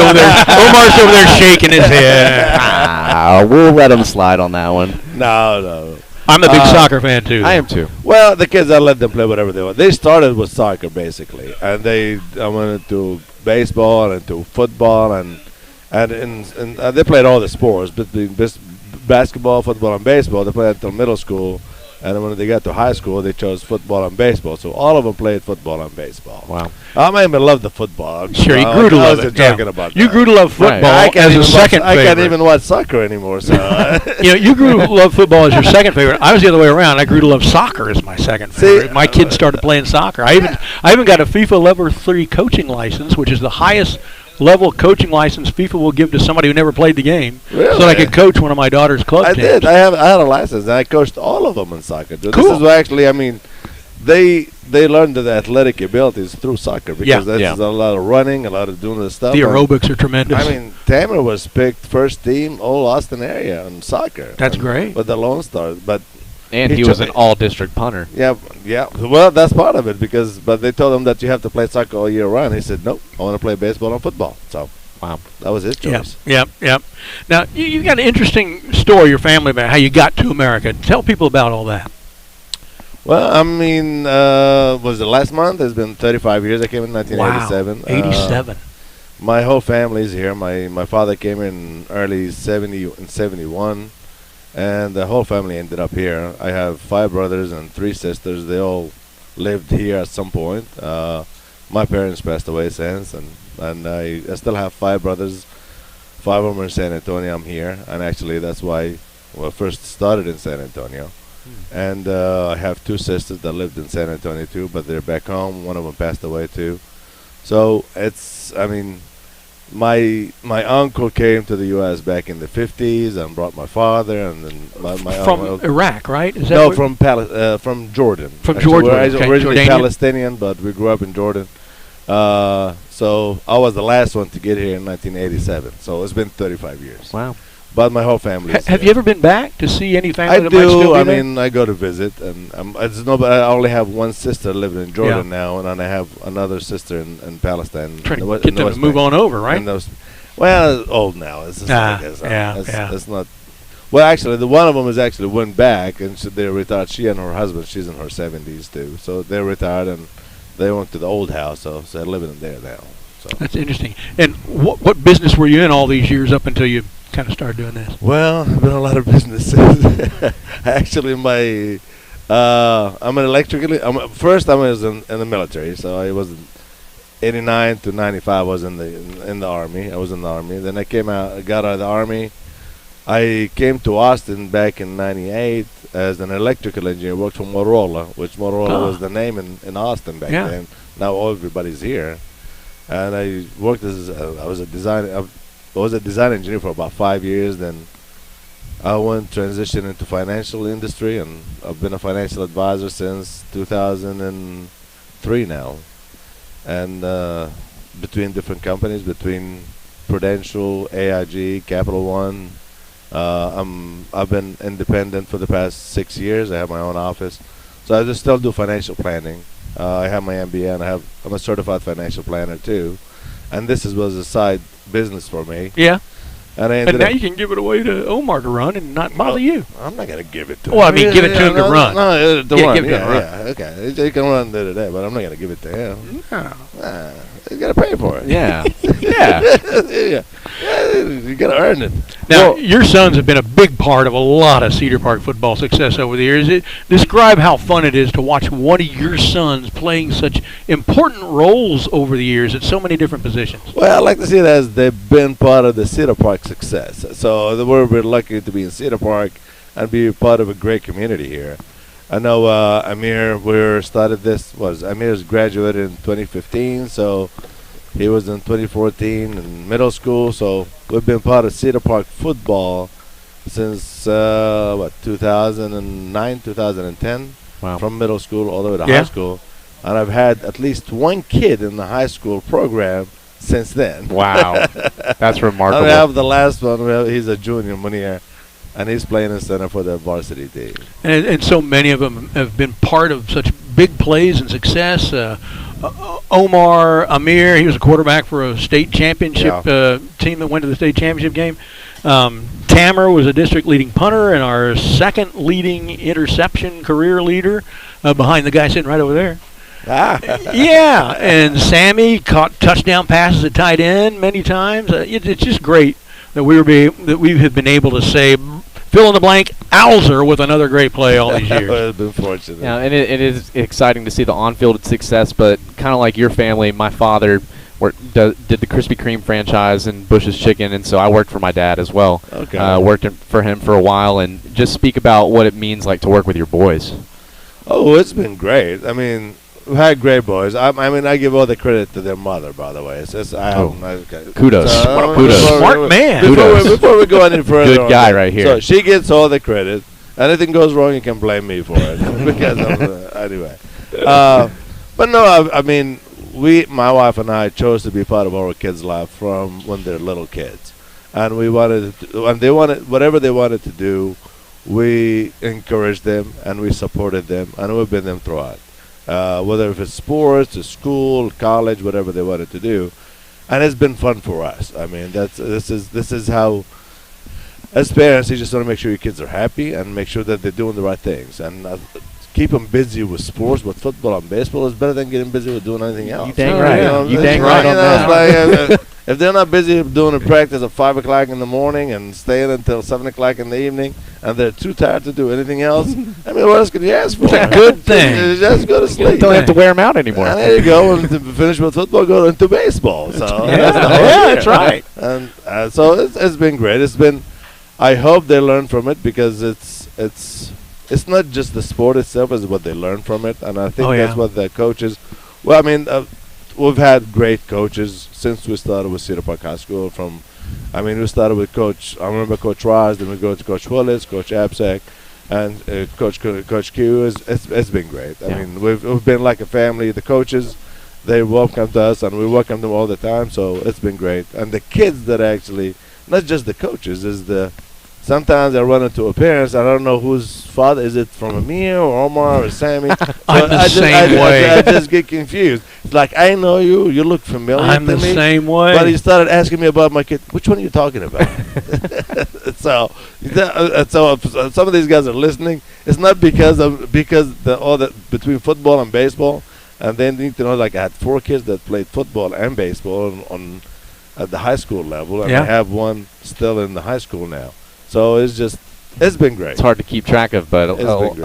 over there shaking his head. We'll let him slide on that one. No. I'm a big soccer fan, too. I am, too. Well, the kids, I let them play whatever they want. They started with soccer, basically. And I went into baseball and into football. And they played all the sports, between basketball, football, and baseball. They played until middle school, and when they got to high school, they chose football and baseball. So all of them played football and baseball. Wow! I even love the football. Sure, you grew to love it. About you grew to love football as a second favorite. I can't even watch soccer anymore. So you grew to love football as your second favorite. I was the other way around. I grew to love soccer as my second favorite. My kids started playing soccer. I even got a FIFA Level 3 coaching license, which is the highest level coaching license FIFA will give to somebody who never played the game, really? So that I could coach one of my daughter's club teams. Did. I had a license, and I coached all of them in soccer. Cool. This is actually, they learned the athletic abilities through soccer because there's a lot of running, a lot of doing this stuff. The aerobics are tremendous. Tamer was picked first team all Austin area in soccer. That's great. With the Lone Star, and he was an all-district punter. Yeah. Well, that's part of it but they told him that you have to play soccer all year round. He said, nope, I want to play baseball and football. So, wow, that was his choice. Yep. Now, you got an interesting story, your family, about how you got to America. Tell people about all that. Well, was it last month? It's been 35 years. I came in 1987. Wow, 87. My whole family's here. My father came in early 71, and the whole family ended up here. I have 5 brothers and 3 sisters. They all lived here at some point. My parents passed away since, and I still have 5 brothers. 5 of them are in San Antonio. I'm here, and actually that's why I first started in San Antonio. And I have 2 sisters that lived in San Antonio too, but they're back home. One of them passed away too. So my uncle came to the U.S. back in the 50s and brought my father, and then my from uncle, Iraq, right? Is that from Jordan. From Jordan. We're originally Palestinian, but we grew up in Jordan. So I was the last one to get here in 1987. So it's been 35 years. Wow. But my whole family. Have you ever been back to see any family? I that might still do. be there? Mean, I go to visit, and I only have one sister living in Jordan now, and then I have another sister in Palestine. Trying to get them to move on over, right? Well, old now. It's just it's not. Well, actually, the one of them went back, and they're retired. She and her husband, she's in her 70s too, so they're retired, and they went to the old house, so they're living there now. So that's interesting. And what business were you in all these years up until you kind of started doing this? Well, I've been in a lot of businesses. Actually, I'm an electrical. First, I was in the military, so I was 89 to 95. I was in the army. I was in the army. Then I got out of the army. I came to Austin back in '98 as an electrical engineer. Worked for Motorola, which Motorola was the name in Austin back then. Now everybody's here, and I worked as I was a design engineer for about 5 years. Then I transitioned into financial industry, and I've been a financial advisor since 2003 now. And between different companies, between Prudential, AIG, Capital One, I've been independent for the past 6 years. I have my own office, so I just still do financial planning. I have my MBA, and I'm a certified financial planner too. And this was a side business for me. Yeah. And now you can give it away to Omar to run and not bother you. I'm not going to give it to him. Well, I mean, give it to him to run. No, to run. Give it to him to run. Okay. He can run today, but I'm not going to give it to him. No. He's got to pay for it. Yeah. Yeah. You got to earn it. Now, your sons have been a big part of a lot of Cedar Park football success over the years. Describe how fun it is to watch one of your sons playing such important roles over the years at so many different positions. Well, I like to see it as they've been part of the Cedar Park success. So we're lucky to be in Cedar Park and be part of a great community here. I know Amir, Amir's graduated in 2015, so he was in 2014 in middle school. So we've been part of Cedar Park football since 2009, 2010. Wow. From middle school all the way to high school. And I've had at least one kid in the high school program since then. Wow. That's remarkable. I have the last one. He's a junior, Munir, and he's playing in center for the varsity team. And so many of them have been part of such big plays and success. Omar, Amir, he was a quarterback for a state championship team that went to the state championship game. Tamer was a district leading punter and our second leading interception career leader behind the guy sitting right over there. Yeah, and Sammy caught touchdown passes at tight end many times. It's just great that we have been able to say, fill in the blank, Alzer with another great play all these years. I've been fortunate. Yeah, and it is exciting to see the on-field success, but kind of like your family, my father did the Krispy Kreme franchise and Bush's Chicken, and so I worked for my dad as well. Okay. Worked for him for a while, and just speak about what it means like to work with your boys. Oh, it's been great. I mean, we've had great boys. I give all the credit to their mother, by the way. It's just, kudos. Kudos. Smart man. Before we go any further, good guy right here. So she gets all the credit. Anything goes wrong, you can blame me for it. Because anyway. But no, I mean, my wife and I chose to be part of our kids' life from when they're little kids, and they wanted whatever they wanted to do. We encouraged them and we supported them, and we've been them throughout. Whether if it's sports, or school, college, whatever they wanted to do, and it's been fun for us. I mean, this is how, as parents, you just want to make sure your kids are happy and make sure that they're doing the right things, and keep them busy with sports, with football and baseball is better than getting busy with doing anything else. You dang right. You know, you dang right on that. if they're not busy doing a practice at 5 o'clock in the morning and staying until 7 o'clock in the evening, and they're too tired to do anything else, I mean, what else could you ask for? It's a good thing. Just go to sleep. Don't have to wear them out anymore. And there you go. And to finish with football, go into baseball. So that's right. And so it's been great. It's been. I hope they learn from it, because it's not just the sport itself; it's what they learn from it, and I think that's what the coaches. Well, I mean, we've had great coaches since we started with Cedar Park High School. We started with I remember Coach Ross, then we go to Coach Willis, Coach Absack, and Coach Q. It's been great. I mean, we've been like a family. The coaches, they welcome us, and we welcome them all the time. So it's been great. And the kids that actually, not just the coaches, sometimes I run into a parents. I don't know whose father is it, from Amir or Omar or Sammy. I'm the same way. I just get confused. It's like, I know you. You look familiar. I'm the same way. But he started asking me about my kid. Which one are you talking about? So if some of these guys are listening, it's not because between football and baseball, and they need to know. Like, I had 4 kids that played football and baseball at the high school level, and I have one still in the high school now. So it's been great. It's hard to keep track of, but a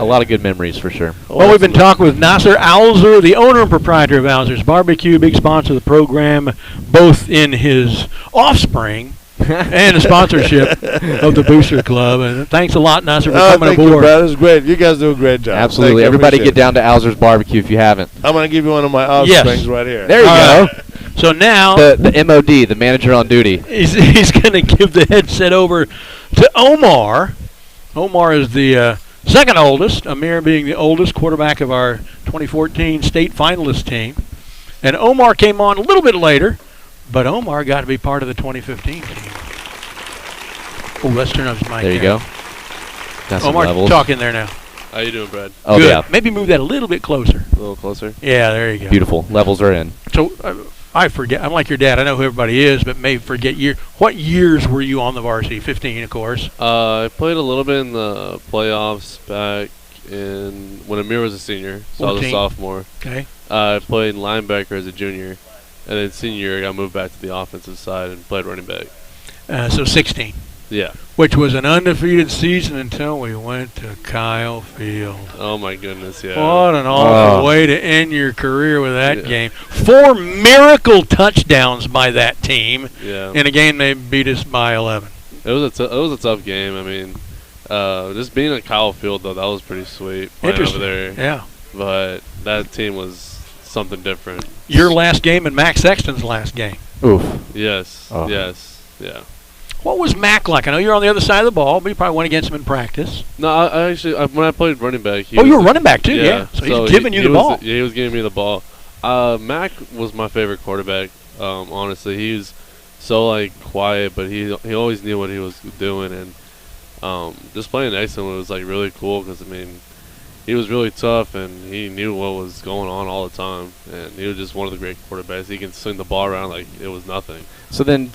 lot of good memories for sure. Well, we've been talking with Nasser Alzer, the owner and proprietor of Alzer's Barbecue, big sponsor of the program, both in his offspring and the sponsorship of the Booster Club. And thanks a lot, Nasser, for coming aboard. You, brother. It's great. You guys do a great job. Absolutely. Everybody get down to Alzer's Barbecue if you haven't. I'm going to give you one of my offsprings right here. There you go. So now the MOD, the manager on duty, he's going to give the headset over to Omar. Omar is the second oldest, Amir being the oldest quarterback of our 2014 state finalist team. And Omar came on a little bit later, but Omar got to be part of the 2015 team. Oh, let's turn up his mic. There you go. Got some Omar, levels. talk in there now. How you doing, Brad? Oh, good. Yeah. Maybe move that a little bit closer. A little closer? Yeah, there you go. Beautiful. Levels are in. So I forget. I'm like your dad. I know who everybody is, but may forget year. What years were you on the varsity? 15, of course. I played a little bit in the playoffs back when Amir was a senior, so 14. I was a sophomore. Okay. I played linebacker as a junior, and then senior year I got moved back to the offensive side and played running back. So 16. Yeah. Which was an undefeated season until we went to Kyle Field. Oh, my goodness, yeah. What an awful way to end your career with that game. 4 miracle touchdowns by that team in a game they beat us by 11. It was a tough game. I mean, just being at Kyle Field, though, that was pretty sweet. Interesting. Over there. Yeah. But that team was something different. Your last game and Max Sexton's last game. Oof. Yes. Oh. Yes. Yeah. What was Mac like? I know you're on the other side of the ball, but you probably went against him in practice. No, I actually, when I played running back. You were running back too, yeah. So he's giving you the ball. He was giving me the ball. Mac was my favorite quarterback. Honestly, he was so quiet, but he always knew what he was doing, and just playing next to him was really cool because he was really tough and he knew what was going on all the time, and he was just one of the great quarterbacks. He can swing the ball around like it was nothing. So then,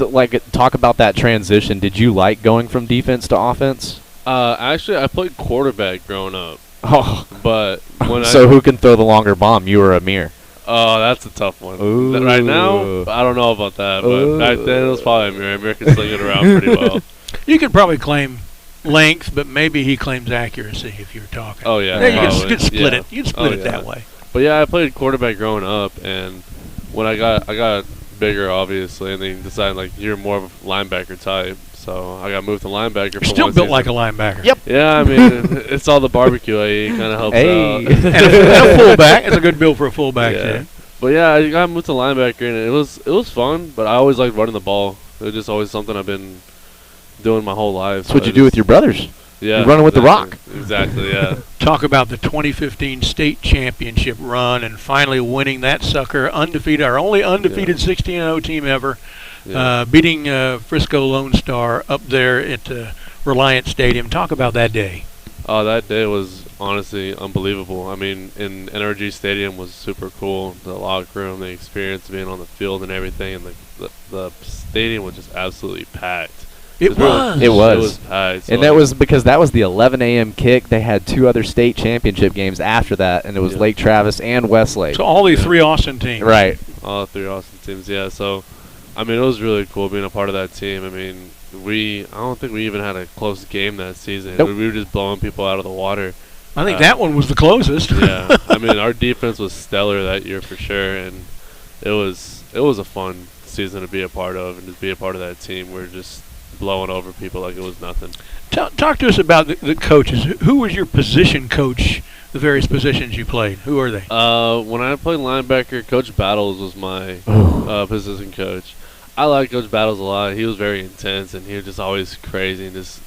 talk about that transition. Did you like going from defense to offense? Actually, I played quarterback growing up. Oh, but when who can throw the longer bomb? You or Amir? Oh, that's a tough one. Ooh. Right now, I don't know about that, but back then it was probably Amir. Amir could sling it around pretty well. You could probably claim length, but maybe he claims accuracy if you're talking. Oh yeah, you could split it. You could split it that way. But yeah, I played quarterback growing up, and when I got bigger, obviously, and then decided you're more of a linebacker type. So I got moved to linebacker. You're still built like a linebacker. Yep. Yeah, I mean it's all the barbecue I eat kind of helps out. and a fullback. It's a good build for a fullback. Yeah. But yeah, I got moved to linebacker, and it was fun. But I always liked running the ball. It was just always something I've been doing my whole life. That's what you do with your brothers. Yeah, you're running with the rock. Exactly. Yeah. Talk about the 2015 state championship run and finally winning that sucker undefeated, our only undefeated 16-0 team ever, beating Frisco Lone Star up there at Reliant Stadium. Talk about that day. Oh, that day was honestly unbelievable. I mean, in NRG Stadium was super cool. The locker room, the experience being on the field and everything, and the stadium was just absolutely packed. It was. It was packed. And that was because that was the 11 a.m. kick. They had 2 other state championship games after that, and it was Lake Travis and Westlake. So all the 3 Austin teams. Right. All 3 Austin teams, yeah. So I mean, it was really cool being a part of that team. I mean, I don't think we even had a close game that season. Nope. We were just blowing people out of the water. I think that one was the closest. Yeah, I mean, our defense was stellar that year for sure, and it was a fun season to be a part of and to be a part of that team. We're just blowing over people like it was nothing. Talk to us about the coaches. Who was your position coach? The various positions you played. Who are they? When I played linebacker, Coach Battles was my position coach. I like Coach Battles a lot. He was very intense, and he was just always crazy and just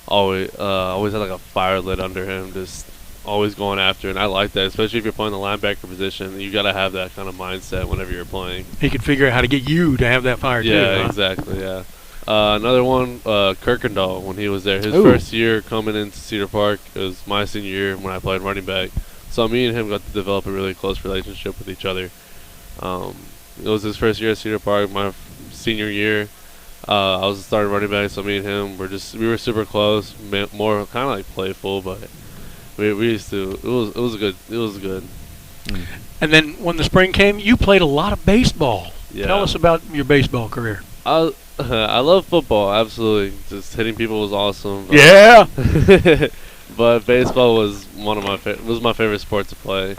always had like a fire lit under him, just always going after. And I like that, especially if you're playing the linebacker position. You got to have that kind of mindset whenever you're playing. He could figure out how to get you to have that fire too. Yeah, exactly. Yeah. Another one, Kirkendall, when he was there. His first year coming into Cedar Park, it was my senior year when I played running back. So me and him got to develop a really close relationship with each other. It was his first year at Cedar Park. My senior year, I was a starting running back, so me and him we were super close, more kind of like playful, but we used to. It was good. And then when the spring came, you played a lot of baseball. Yeah. Tell us about your baseball career. I love football, absolutely. Just hitting people was awesome. Yeah. But baseball was my favorite sport to play.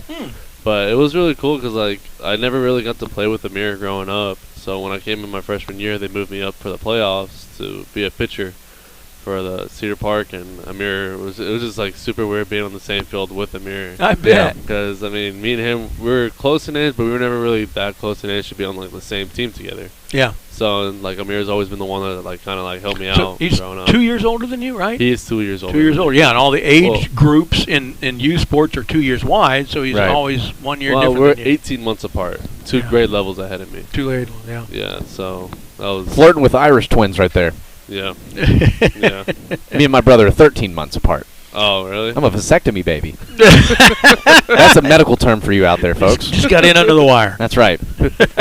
But it was really cool because like I never really got to play with Amir growing up. So when I came in my freshman year, they moved me up for the playoffs to be a pitcher for the Cedar Park, and Amir it was just like super weird being on the same field with Amir. I bet. Because I mean, me and him we were close in age, but we were never really that close in age to be on like the same team together. Yeah. So and, like Amir's always been the one that like kind of like helped me out. He's growing up. 2 years older than you, right? He is 2 years older. 2 years older, yeah. And all the age groups in youth sports are 2 years wide, so he's always 1 year different. Well, we're than you. 18 months apart, two grade levels ahead of me. 2 grade, yeah. Yeah, so that was flirting with Irish twins right there. Yeah. Yeah. Me and my brother are 13 months apart. Oh, really? I'm a vasectomy baby. That's a medical term for you out there, folks. Just got in under the wire. That's right.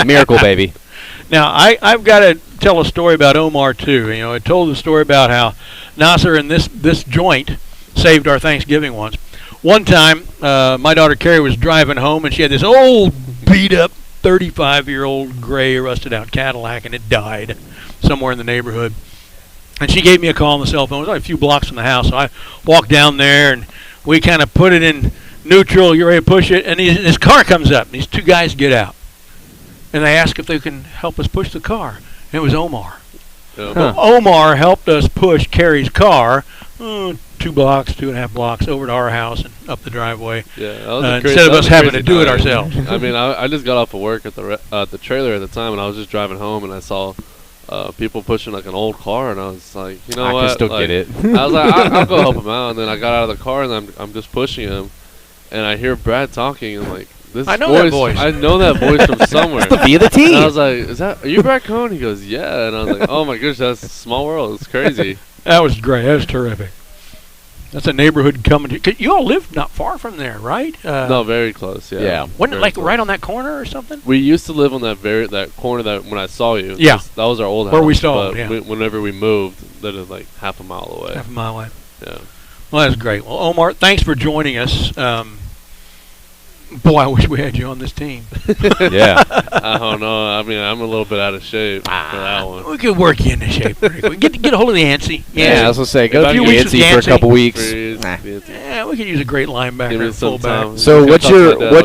Miracle baby. Now, I've got to tell a story about Omar, too. You know, I told the story about how Nasser and this joint saved our Thanksgiving once. One time, my daughter Carrie was driving home, and she had this old, beat-up, 35-year-old gray, rusted-out Cadillac, and it died somewhere in the neighborhood. And she gave me a call on the cell phone. It was only a few blocks from the house, so I walked down there, and we kind of put it in neutral. You're ready to push it, and his car comes up. And these two guys get out. And they ask if they can help us push the car. And it was Omar. Omar helped us push Carrie's car 2 blocks, 2.5 blocks over to our house and up the driveway. Yeah, that was instead of us having to do it ourselves. I mean, I just got off of work at the trailer at the time, and I was just driving home, and I saw people pushing like an old car, and I was like, you know what? I can still like, get it. I was like, I'll go help him out, and then I got out of the car, and I'm just pushing him, and I hear Brad talking, and like. I know that voice. I know that voice from somewhere. It's the V of the T. And I was like, are you Brad Cohn? He goes, yeah. And I was like, oh my gosh, that's a small world. It's crazy. That was great. That was terrific. That's a neighborhood coming to. You all live not far from there, right? No, very close. Yeah. Yeah. Wasn't it like right on that corner or something? We used to live on that corner that when I saw you. Yeah. That was our old house. Where we saw it. Yeah. Whenever we moved, that is like half a mile away. Half a mile away. Yeah. Well, that's great. Well, Omar, thanks for joining us. Boy, I wish we had you on this team. Yeah. I don't know. I mean, I'm a little bit out of shape for that one. We could work you into shape pretty quick. Get a hold of the Yancy. Yeah, I was going to say, go to Yancy for a couple weeks. Yeah, we could use a great linebacker and fullback. So what's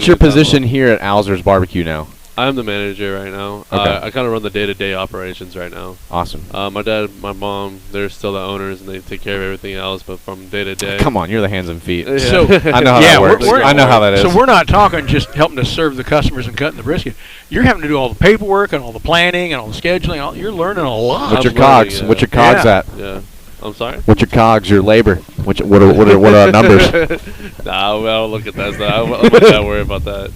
your position here at Alzer's Barbecue now? I'm the manager right now. Okay. I kind of run the day-to-day operations right now. Awesome. My dad, my mom, they're still the owners, and they take care of everything else. But from day to day, come on, you're the hands and feet. Yeah. So I know how that works. I know how that is. So we're not talking just helping to serve the customers and cutting the brisket. You're having to do all the paperwork and all the planning and all the scheduling. You're learning a lot. What's your cogs? What's your cogs at? Yeah. I'm sorry? What's your cogs, your labor? What are our numbers? Nah, I don't look at that stuff. I'm not that worried about that.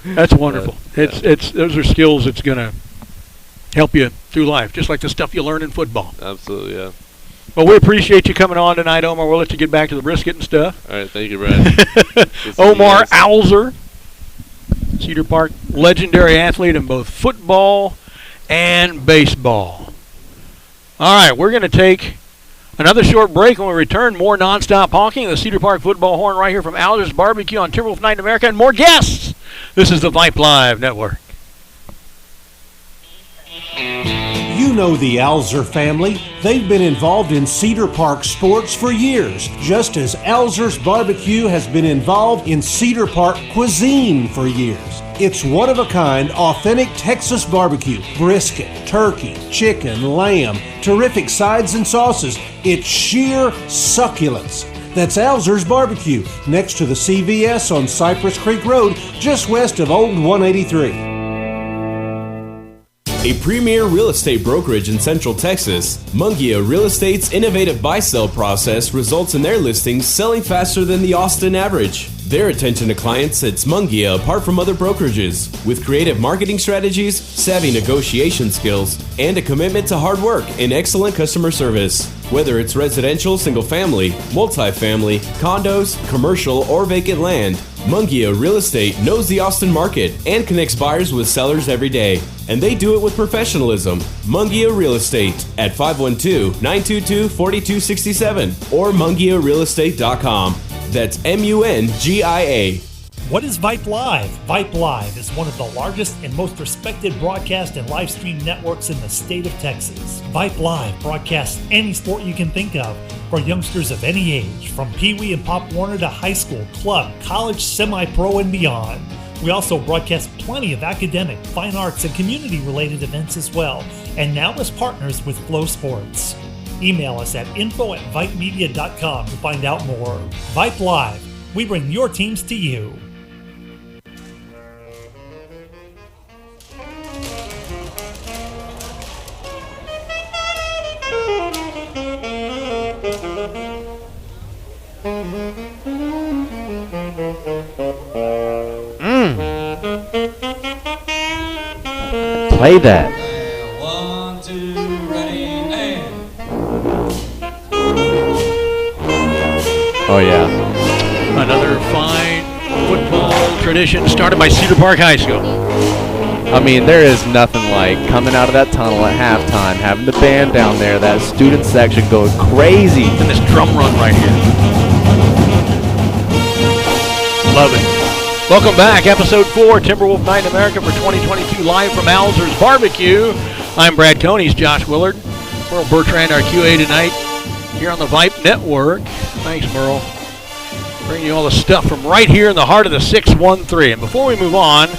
That's wonderful. It's those are skills that's going to help you through life, just like the stuff you learn in football. Absolutely, yeah. Well, we appreciate you coming on tonight, Omar. We'll let you get back to the brisket and stuff. All right, thank you, Brad. Omar Alzer, Cedar Park legendary athlete in both football and baseball. All right, we're going to take another short break. When we return, more nonstop honking, the Cedar Park football horn right here from Alder's Barbecue on Timberwolf Night in America, and more guests. This is the Vype Live Network. You know the Alzer family. They've been involved in Cedar Park sports for years, just as Alzer's Barbecue has been involved in Cedar Park cuisine for years. It's one-of-a-kind, authentic Texas barbecue. Brisket, turkey, chicken, lamb, terrific sides and sauces. It's sheer succulence. That's Alzer's Barbecue, next to the CVS on Cypress Creek Road, just west of Old 183. A premier real estate brokerage in Central Texas, Mungia Real Estate's innovative buy-sell process results in their listings selling faster than the Austin average. Their attention to clients sets Mungia apart from other brokerages, with creative marketing strategies, savvy negotiation skills, and a commitment to hard work and excellent customer service. Whether it's residential, single-family, multifamily, condos, commercial, or vacant land, Mungia Real Estate knows the Austin market and connects buyers with sellers every day. And they do it with professionalism. Mungia Real Estate at 512-922-4267 or mungiarealestate.com. That's MUNGIA. What is Vype Live? Vype Live is one of the largest and most respected broadcast and live stream networks in the state of Texas. Vype Live broadcasts any sport you can think of for youngsters of any age, from Pee Wee and Pop Warner to high school, club, college, semi-pro, and beyond. We also broadcast plenty of academic, fine arts, and community-related events as well, and now as partners with Flow Sports. Email us at info@vypemedia.com to find out more. Vype Live. We bring your teams to you. Play that. One, two, ready, and. Oh, yeah. Another fine football tradition started by Cedar Park High School. I mean, there is nothing like coming out of that tunnel at halftime, having the band down there, that student section going crazy. And this drum run right here. Love it. Welcome back, Episode 4, Timberwolf Night in America for 2022, live from Alzer's Barbecue. I'm Brad Coney, he's Josh Willard. Merle Bertrand, our QA tonight, here on the Vype Network. Thanks, Merle. Bringing you all the stuff from right here in the heart of the 613. And before we move on,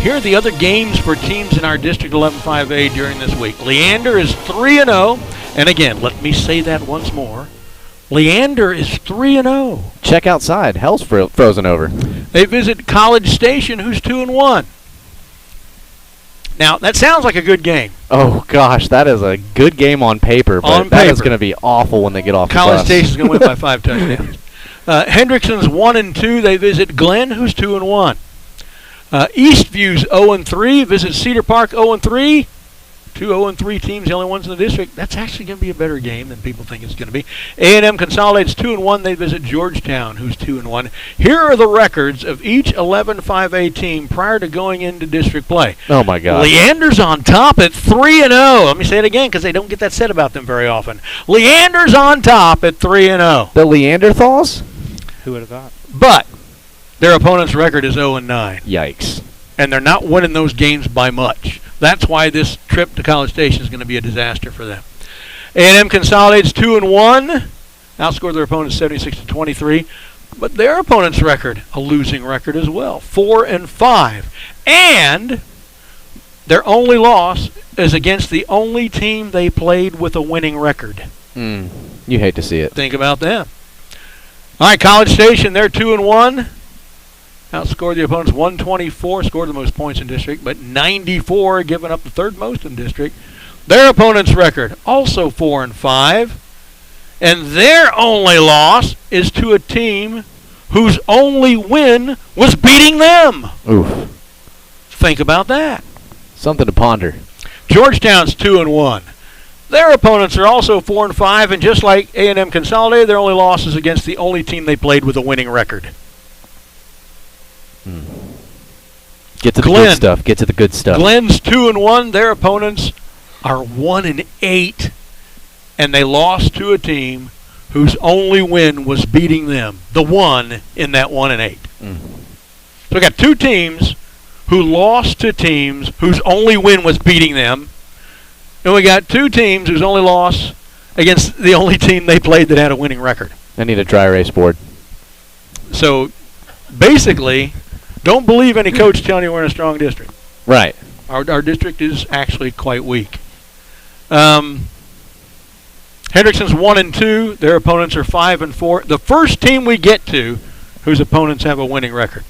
here are the other games for teams in our District 11-5A during this week. Leander is 3-0. And again, let me say that once more. Leander is 3-0. Check outside. Hell's frozen over. They visit College Station, who's 2-1. Now, that sounds like a good game. Oh, gosh, that is a good game on paper, but that is going to be awful when they get off the bus. College Station's going to win by 5 touchdowns. Hendrickson's 1-2. They visit Glenn, who's 2-1. Eastview's 0-3. Visit Cedar Park 0-3. Two 0-3 teams, the only ones in the district. That's actually going to be a better game than people think it's going to be. A&M Consolidate's 2-1. They visit Georgetown, who's 2-1. Here are the records of each 11-5A team prior to going into district play. Oh, my God. Leander's on top at 3-0. Let me say it again because they don't get that said about them very often. Leander's on top at 3-0. The Leanderthals? Who would have thought? But their opponent's record is 0-9. Yikes. And they're not winning those games by much. That's why this trip to College Station is going to be a disaster for them. A&M Consolidate's 2-1. Outscored their opponents 76-23. But their opponent's record, a losing record as well, 4-5. And their only loss is against the only team they played with a winning record. You hate to see it. Think about them. All right, College Station, they're 2-1. Outscored the opponents 124, scored the most points in district, but 94, giving up the third most in district. Their opponent's record, also 4-5. And their only loss is to a team whose only win was beating them. Oof. Think about that. Something to ponder. Georgetown's 2-1. Their opponents are also 4-5, and just like A&M Consolidated, their only loss is against the only team they played with a winning record. Get to the good stuff. Get to the good stuff. Glenn's 2-1. Their opponents are 1-8, and they lost to a team whose only win was beating them. The one in that 1-8. So we got two teams who lost to teams whose only win was beating them, And we got 2 teams whose only loss against the only team they played that had a winning record. I need a dry erase board. So, basically, don't believe any coach telling you we're in a strong district. Right. Our district is actually quite weak. Hendrickson's 1-2. Their opponents are 5-4. The first team we get to whose opponents have a winning record.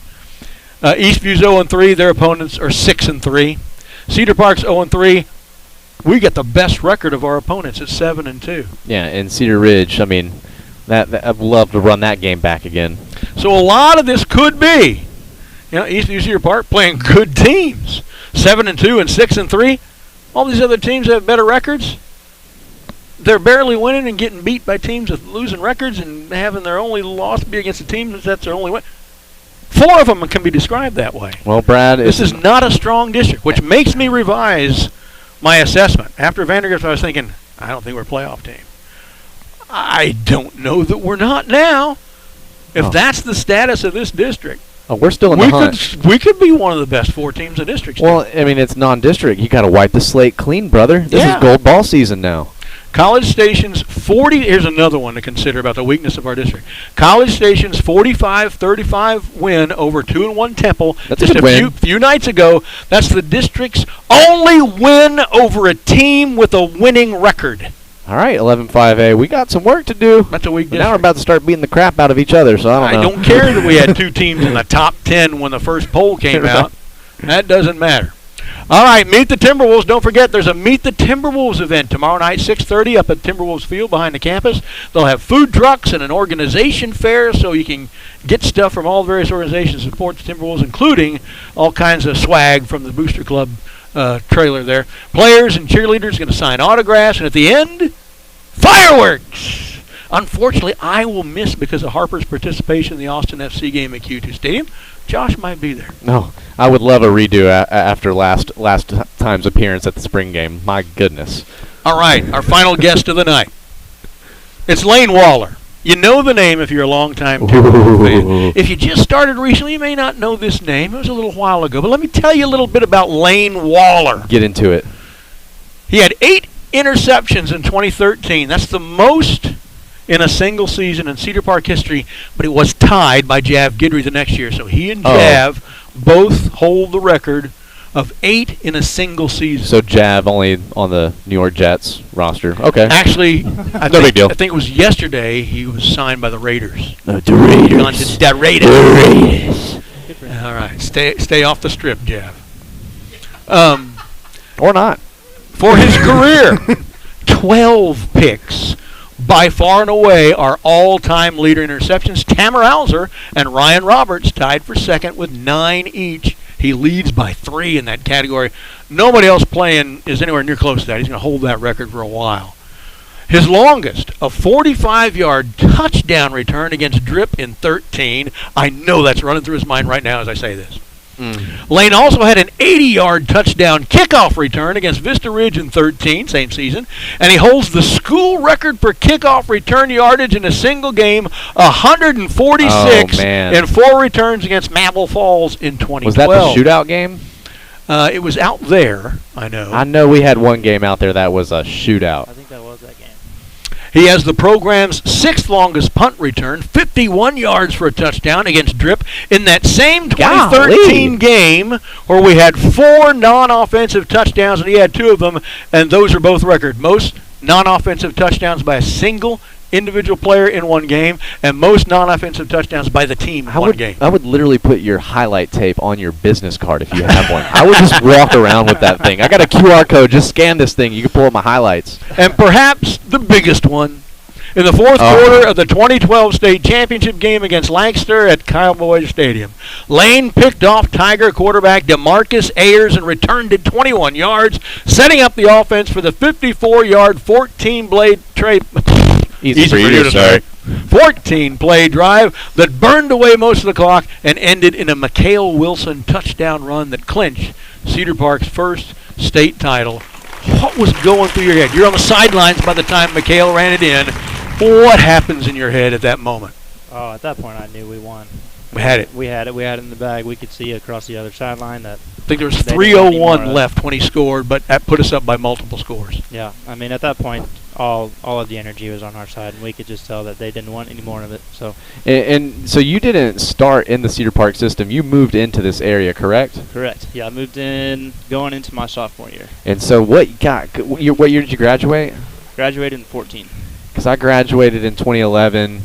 Eastview's 0-3. Their opponents are 6-3. Cedar Park's 0-3. We get the best record of our opponents at 7-2. Yeah, and Cedar Ridge, I mean, that I'd love to run that game back again. So a lot of this could be, Eastview, Cedar Park playing good teams. 7-2 and 6-3. All these other teams have better records. They're barely winning and getting beat by teams with losing records and having their only loss be against a team that's their only win. 4 of them can be described that way. Well, Brad, this is not a strong district, which makes me revise my assessment. After Vandergrift, I was thinking, I don't think we're a playoff team. I don't know that we're not now. If that's the status of this district, we're still in the hunt. We could be one of the best 4 teams in districts. Well, I mean, it's non-district. You got to wipe the slate clean, brother. This is gold ball season now. College Station's 40. Here's another one to consider about the weakness of our district. College Station's 45-35 win over 2-1 Temple just a few nights ago. That's the district's only win over a team with a winning record. All right, 11-5A. We got some work to do. That's a weak district. Now we're about to start beating the crap out of each other, so I don't know. I don't care that we had 2 teams in the top 10 when the first poll came out. That doesn't matter. All right, Meet the Timberwolves. Don't forget, there's a Meet the Timberwolves event tomorrow night, 6:30, up at Timberwolves Field behind the campus. They'll have food trucks and an organization fair, so you can get stuff from all the various organizations that support the Timberwolves, including all kinds of swag from the Booster Club trailer there. Players and cheerleaders going to sign autographs, and at the end, fireworks! Unfortunately, I will miss because of Harper's participation in the Austin FC game at Q2 Stadium. Josh might be there. No, I would love a redo after last time's appearance at the spring game. My goodness. All right, our final guest of the night. It's Lane Waller. You know the name if you're a long-time Timberwolves fan. If you just started recently, you may not know this name. It was a little while ago. But let me tell you a little bit about Lane Waller. Get into it. He had 8 interceptions in 2013. That's the most in a single season in Cedar Park history, but it was tied by Jav Guidry the next year. So he and Jav both hold the record of 8 in a single season. So Jav only on the New York Jets roster. Okay. Actually, no big deal. I think it was yesterday he was signed by the Raiders. The Raiders. The Raiders. All right. Stay off the strip, Jav. Or not. For his career, 12 picks. By far and away, our all-time leader in interceptions, Tamer Alzer and Ryan Roberts, tied for second with 9 each. He leads by 3 in that category. Nobody else playing is anywhere near close to that. He's going to hold that record for a while. His longest, a 45-yard touchdown return against Drip in 13. I know that's running through his mind right now as I say this. Lane also had an 80-yard touchdown kickoff return against Vista Ridge in 13, same season, and he holds the school record for kickoff return yardage in a single game, 146 in 4 returns against Mabel Falls in 2012. Was that the shootout game? It was out there, I know. I know we had one game out there that was a shootout. I think that was that game. He has the program's 6th longest punt return, 51 yards for a touchdown against Drip in that same 2013 game where we had 4 non-offensive touchdowns, and he had 2 of them, and those are both record. Most non-offensive touchdowns by a single individual player in one game, and most non-offensive touchdowns by the team in one game. I would literally put your highlight tape on your business card if you have one. I would just walk around with that thing. I got a QR code. Just scan this thing. You can pull up my highlights. And perhaps the biggest one, in the 4th quarter of the 2012 state championship game against Lancaster at Kyle Boyd Stadium, Lane picked off Tiger quarterback DeMarcus Ayers and returned it 21 yards, setting up the offense for the 54-yard 14-blade trade. Easy for you to say. 14-play drive that burned away most of the clock and ended in a Mikhail Wilson touchdown run that clinched Cedar Park's first state title. What was going through your head? You're on the sidelines by the time Mikhail ran it in. What happens in your head at that moment? Oh, at that point I knew we won. We had it. We had it in the bag. We could see across the other sideline that think there was They didn't want any more 3:01 left when he scored, but that put us up by multiple scores. Yeah, I mean, at that point, all of the energy was on our side, and we could just tell that they didn't want any more of it. So. And so you didn't start in the Cedar Park system. You moved into this area, correct? Correct. Yeah, I moved in going into my sophomore year. And so what year did you graduate? Graduated in 14. Because I graduated in 2011.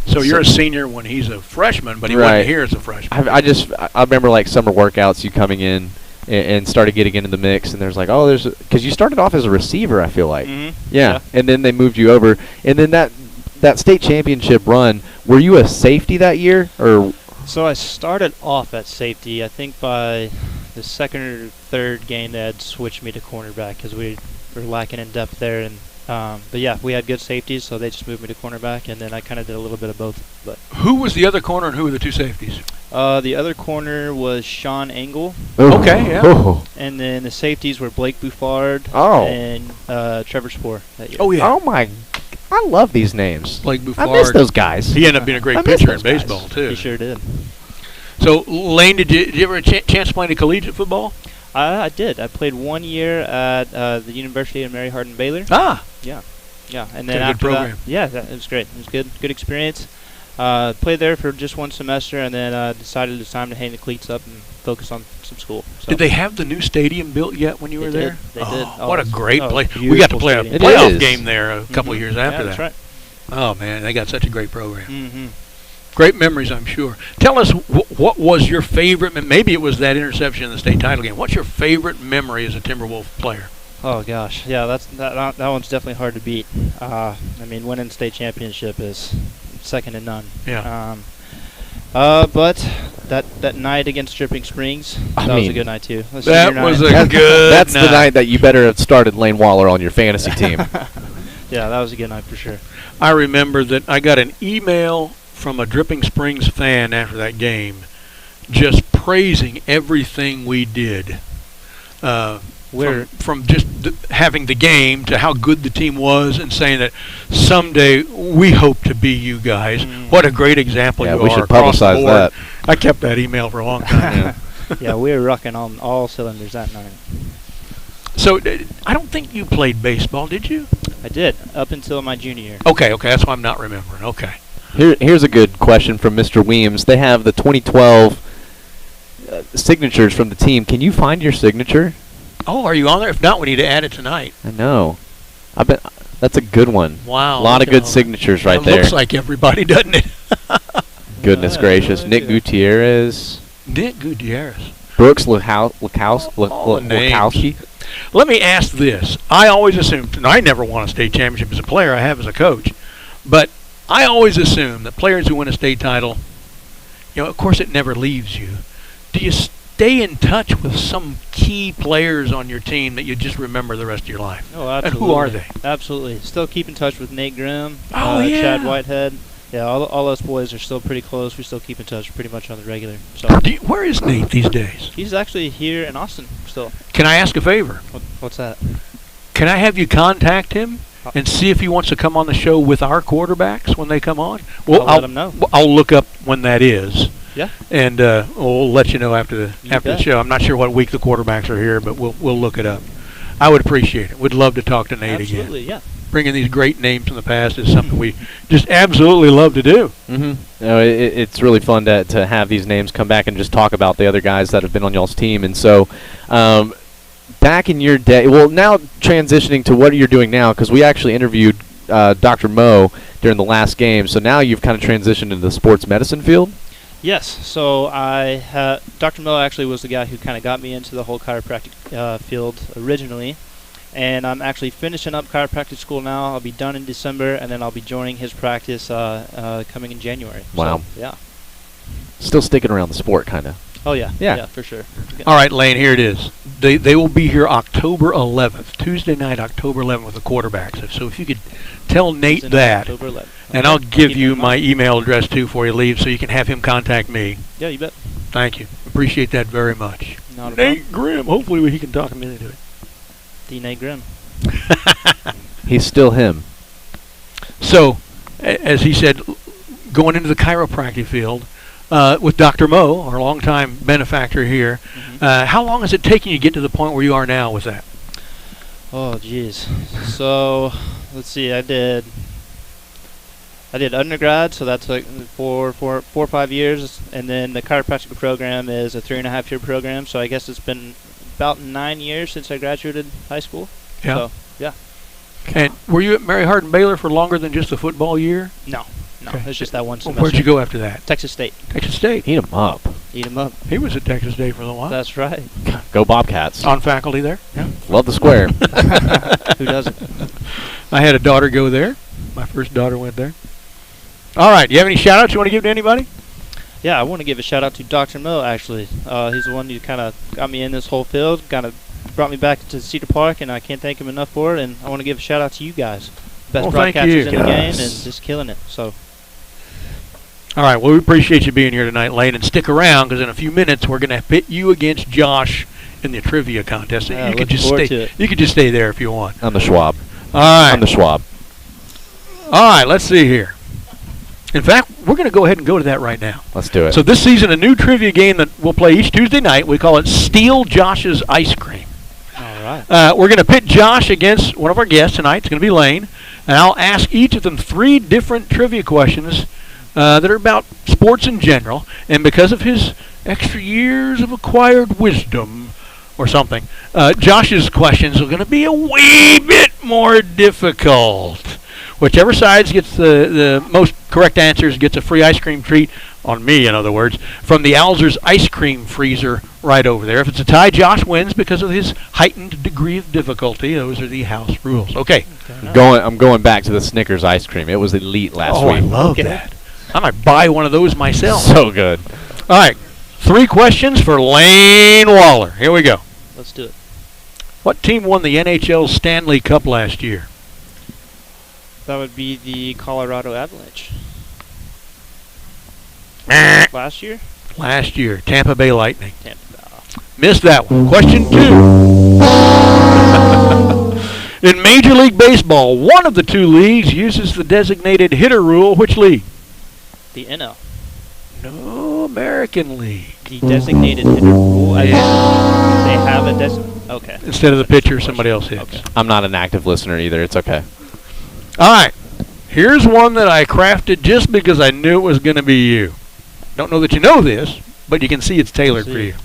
So you're a senior when he's a freshman, but he Right. wasn't here as a freshman. I remember like summer workouts, you coming in and started getting into the mix, and there's like, oh, because you started off as a receiver, I feel like. Mhm. Yeah, and then they moved you over, and then that state championship run, were you a safety that year, or? So I started off at safety. I think by the second or third game they had switched me to cornerback because we were lacking in depth there. And but yeah, we had good safeties, so they just moved me to cornerback, and then I kind of did a little bit of both. But Who was the other corner, and who were the two safeties? the other corner was Sean Engel. Oh. Okay, yeah. Oh. And then the safeties were Blake Buffard and Trevor Spoor that year. Oh, yeah. Oh my! I love these names. Blake Buffard. I miss those guys. He ended up being a great I miss pitcher in those guys. baseball, too. He sure did. So, Lane, did you ever have a chance to play any collegiate football? I did. I played 1 year at the University of Mary Hardin Baylor. Ah. Yeah. Yeah, and then Good after program. that, it was great. It was good experience. Played there for just 1 semester, and then decided it's time to hang the cleats up and focus on some school. So. Did they have the new stadium built yet when you were there? They did. Oh, What a great oh, place. We got to play a beautiful playoff stadium. game there a couple of years after Yeah, that. that's right. Oh, man, they got such a great program. Mm-hmm. Great memories, I'm sure. Tell us what was your favorite, maybe it was that interception in the state title game. What's your favorite memory as a Timberwolf player? Oh gosh, yeah, that one's definitely hard to beat. I mean, winning state championship is second to none. Yeah. But that night against Dripping Springs, that was a good night too. That was a good That's night. the night that you better have started Lane Waller on your fantasy team. Yeah, that was a good night for sure. I remember that I got an email from a Dripping Springs fan after that game just praising everything we did. From just having the game to how good the team was, and saying that someday we hope to be you guys. What a great example you are. we should across the publicize board. that. I kept that email for a long time. Yeah, we were rocking on all cylinders that night. So I don't think you played baseball, did you? I did, up until my junior year. Okay, that's why I'm not remembering. Okay. Here's a good question from Mr. Weems. They have the 2012 signatures from the team. Can you find your signature? Oh, are you on there? If not, we need to add it tonight. I know. I bet that's a good one. Wow. A lot of good signatures right there. Looks like everybody, doesn't it? Goodness gracious. Nick Gutierrez. Nick Gutierrez. Brooks Lukowski. Let me ask this. I always assumed, and I never won a state championship as a player, I have as a coach, but I always assume that players who win a state title, of course it never leaves you. Do you stay in touch with some key players on your team that you just remember the rest of your life? Oh, absolutely. And who are they? Absolutely. Still keep in touch with Nate Grimm, yeah. Chad Whitehead. Yeah, all us boys are still pretty close. We still keep in touch pretty much on the regular. So. Where is Nate these days? He's actually here in Austin still. Can I ask a favor? What's that? Can I have you contact him and see if he wants to come on the show with our quarterbacks when they come on? Well, I'll let him know. I'll look up when that is. Yeah. And we'll let you know after the bet. show. I'm not sure what week the quarterbacks are here, but we'll look it up. I would appreciate it. We'd love to talk to Nate again. Absolutely, yeah. Bringing these great names from the past is something we just absolutely love to do. Mm-hmm. It's really fun to have these names come back and just talk about the other guys that have been on y'all's team. And so, back in your day, well, now transitioning to what you're doing now, because we actually interviewed Dr. Mo during the last game. So now you've kind of transitioned into the sports medicine field. Yes. So Dr. Mo actually was the guy who kind of got me into the whole chiropractic field originally. And I'm actually finishing up chiropractic school now. I'll be done in December, and then I'll be joining his practice coming in January. Wow. So, yeah. Still sticking around the sport, kind of. Oh, yeah. Yeah. Yeah, for sure. All right, Lane, here it is. They will be here October 11th, Tuesday night, October 11th, with the quarterbacks. So if you could tell Nate that, October 11th. and I'll give you my email address, too, before you leave, so you can have him contact me. Yeah, you bet. Thank you. Appreciate that very much. Not a Nate Grimm. Hopefully he can talk me into it. The Nate Grimm. He's still him. So, as he said, going into the chiropractic field, with Dr. Mo, our longtime benefactor here. How long has it taken you to get to the point where you are now with that? Oh, geez. So, let's see. I did undergrad, so that's like 4 or 5 years, and then the chiropractic program is a 3.5-year program. So I guess it's been about 9 years since I graduated high school. Yeah. So, yeah. And were you at Mary Hardin Baylor for longer than just the football year? No. Okay. It's just that one semester. Where'd you go after that? Texas State. Texas State. Eat 'em up. Eat 'em up. He was at Texas State for a little while. That's right. Go Bobcats. On faculty there. Yeah. Love the square. Who doesn't? I had a daughter go there. My first daughter went there. All right. Do you have any shout-outs you want to give to anybody? Yeah, I want to give a shout-out to Dr. Mo, actually. He's the one who kind of got me in this whole field, kind of brought me back to Cedar Park, and I can't thank him enough for it. And I want to give a shout-out to you guys. Best broadcasters in the game and just killing it. So. All right. Well, we appreciate you being here tonight, Lane, and stick around because in a few minutes we're going to pit you against Josh in the trivia contest. Yeah, you could just stay. You could just stay there if you want. I'm the Schwab. All right. I'm the Schwab. All right. Let's see here. In fact, we're going to go ahead and go to that right now. Let's do it. So this season, a new trivia game that we'll play each Tuesday night. We call it Steal Josh's Ice Cream. All right. We're going to pit Josh against one of our guests tonight. It's going to be Lane. And I'll ask each of them 3 different trivia questions that are about sports in general. And because of his extra years of acquired wisdom or something, Josh's questions are going to be a wee bit more difficult. Whichever side gets the most correct answers gets a free ice cream treat, on me in other words, from the Alzer's ice cream freezer right over there. If it's a tie, Josh wins because of his heightened degree of difficulty. Those are the house rules. Okay. I'm going back to the Snickers ice cream. It was elite last week. I love that. I might buy one of those myself. So good. All right. 3 questions for Lane Waller. Here we go. Let's do it. What team won the NHL Stanley Cup last year? That would be the Colorado Avalanche. Last year? Last year. Tampa Bay Lightning. Tampa Bay. Missed that one. Question 2. In Major League Baseball, one of the 2 leagues uses the designated hitter rule. Which league? The NL. No, American League. The designated hitter rule. They have a designated. Okay. Instead of the pitcher, somebody else hits. Okay. I'm not an active listener either. It's okay. All right. Here's one that I crafted just because I knew it was going to be you. Don't know that you know this, but you can see it's tailored for you.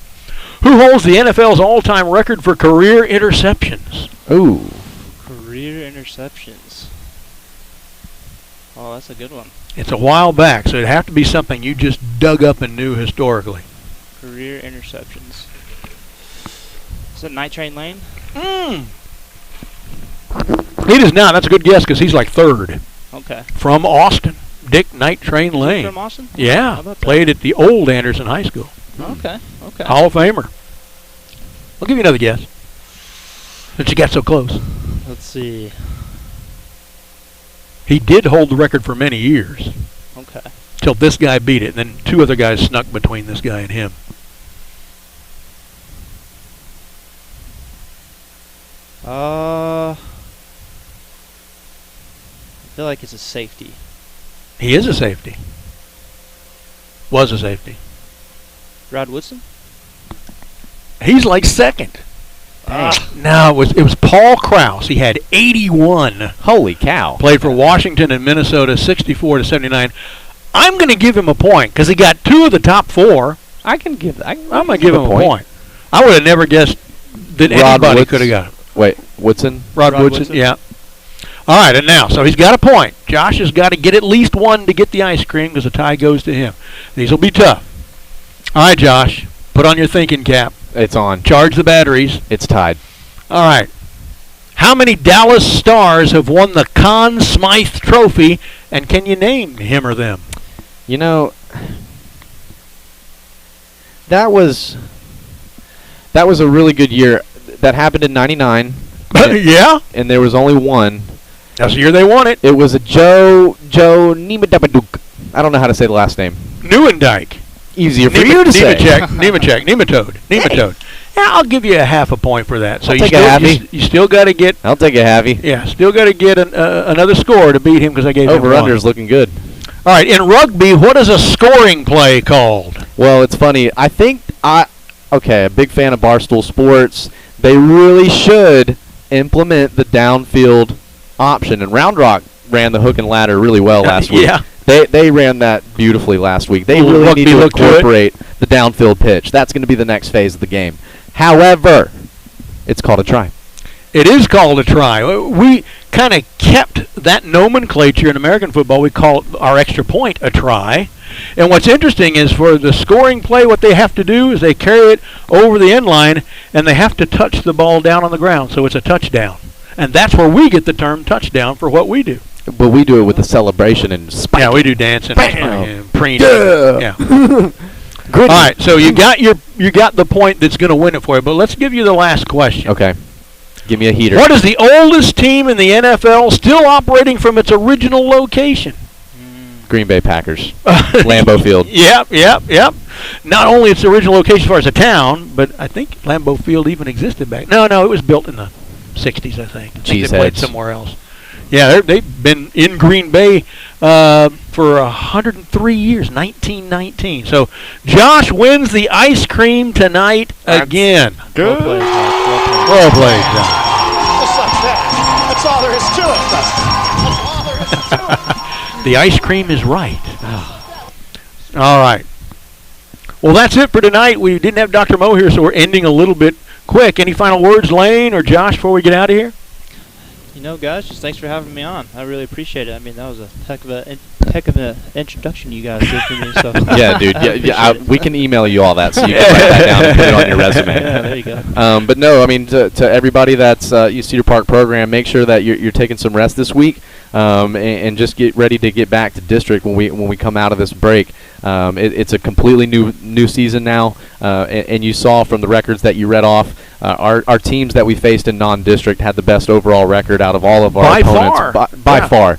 Who holds the NFL's all-time record for career interceptions? Ooh. Career interceptions. Oh, that's a good one. It's a while back, so it'd have to be something you just dug up and knew historically. Career interceptions. Is it Night Train Lane? It is not. That's a good guess because he's like 3rd. Okay. From Austin. Dick Night Train Lane. From Austin? Yeah. How about that? Played at the old Anderson High School. Okay. Okay. Hall of Famer. I'll give you another guess. Since you got so close. Let's see. He did hold the record for many years. Okay. Till this guy beat it. And then 2 other guys snuck between this guy and him. I feel like it's a safety. He is a safety. Was a safety. Rod Woodson? He's like 2nd. No, it was Paul Krause. He had 81. Holy cow. Played for Washington and Minnesota 64-79. I'm going to give him a point because he got 2 of the top 4. I'm going to give him a point. I would have never guessed that anybody could have got him. Wait, Woodson? Rod Woodson, yeah. All right, and now, so he's got a point. Josh has got to get at least 1 to get the ice cream because the tie goes to him. These will be tough. All right, Josh, put on your thinking cap. It's on. Charge the batteries. It's tied. All right. How many Dallas Stars have won the Conn Smythe Trophy, and can you name him or them? You know, that was a really good year. That happened in '99. Yeah? And there was only 1. That's the year they won it. It was a Joe Nematode. I don't know how to say the last name. Neuendijk. Easier for you to say. Nematode. Yeah, I'll give you a half a point for that. So you still got to get. I'll take a halfy. Yeah, still got to get another score to beat him because I gave him over/under is looking good. All right, in rugby, what is a scoring play called? Well, it's funny. I think a big fan of Barstool Sports. They really should implement the downfield option. And Round Rock ran the hook and ladder really well last week. Yeah. They ran that beautifully last week. They really need to incorporate the downfield pitch. That's going to be the next phase of the game. However, it's called a try. It is called a try. We kind of kept that nomenclature in American football. We call our extra point a try. And what's interesting is for the scoring play, what they have to do is they carry it over the end line, and they have to touch the ball down on the ground, so it's a touchdown. And that's where we get the term touchdown for what we do. But we do it with a celebration and spike. Yeah, we do dancing and preening. Yeah. All right, so you got the point that's going to win it for you, but let's give you the last question. Okay. Give me a heater. What is the oldest team in the NFL still operating from its original location? Green Bay Packers. Lambeau Field. Yep. Not only its original location as far as a town, but I think Lambeau Field even existed back. No, it was built in the 60s, I think. They played somewhere else. Yeah, they've been in Green Bay for 103 years, 1919. So Josh wins the ice cream tonight again. Good. Well played, Josh. Just like that. That's all there is to it. That's all there is to it. The ice cream is right. All right. Well, that's it for tonight. We didn't have Dr. Mo here, so we're ending a little bit quick. Any final words, Lane or Josh, before we get out of here? Guys, just thanks for having me on. I really appreciate it. I mean, that was a heck of an introduction you guys did for me. So yeah, dude. We can email you all that so you can write that down and put it on your resume. Yeah, there you go. But no, I mean, to everybody that's Cedar Park program, make sure that you're taking some rest this week. And just get ready to get back to district when we come out of this break. It's a completely new season now, and you saw from the records that you read off, our teams that we faced in non-district had the best overall record out of all of our opponents by far,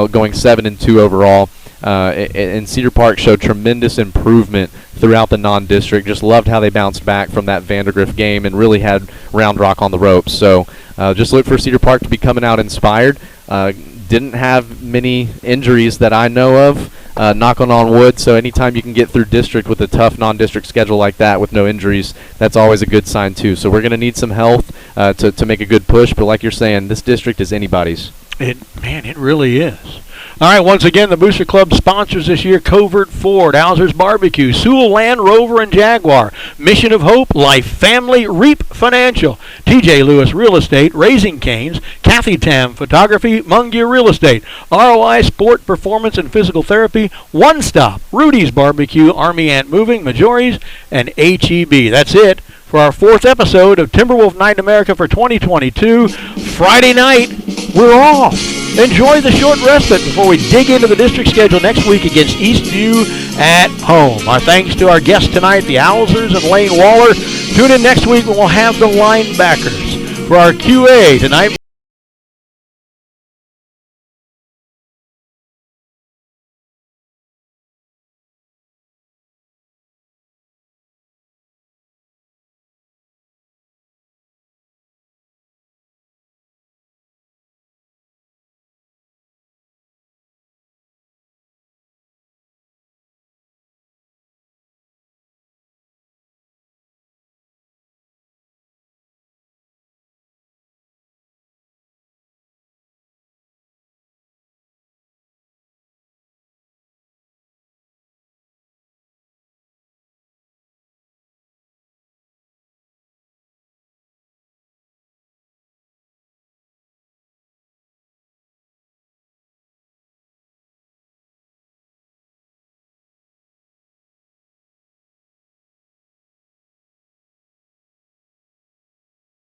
going 7-2 overall. And Cedar Park showed tremendous improvement throughout the non-district. Just loved how they bounced back from that Vandergrift game and really had Round Rock on the ropes. So just look for Cedar Park to be coming out inspired. Didn't have many injuries that I know of, knocking on wood, so anytime you can get through district with a tough non-district schedule like that with no injuries, that's always a good sign too. So we're going to need some health to make a good push, but like you're saying, this district is anybody's. It really is. All right, once again, the Booster Club sponsors this year: Covert Ford, Alzer's Barbecue, Sewell Land Rover and Jaguar, Mission of Hope, Life Family, Reap Financial, TJ Lewis Real Estate, Raising Canes, Kathy Tam Photography, Mungia Real Estate, ROI Sport Performance and Physical Therapy, One Stop, Rudy's Barbecue, Army Ant Moving, Majoris, and HEB. That's it for our 4th episode of Timberwolf Night in America for 2022. Friday night, we're off. Enjoy the short respite before we dig into the district schedule next week against Eastview at home. Our thanks to our guests tonight, the Owlsers and Lane Waller. Tune in next week when we'll have the linebackers. For our QA tonight,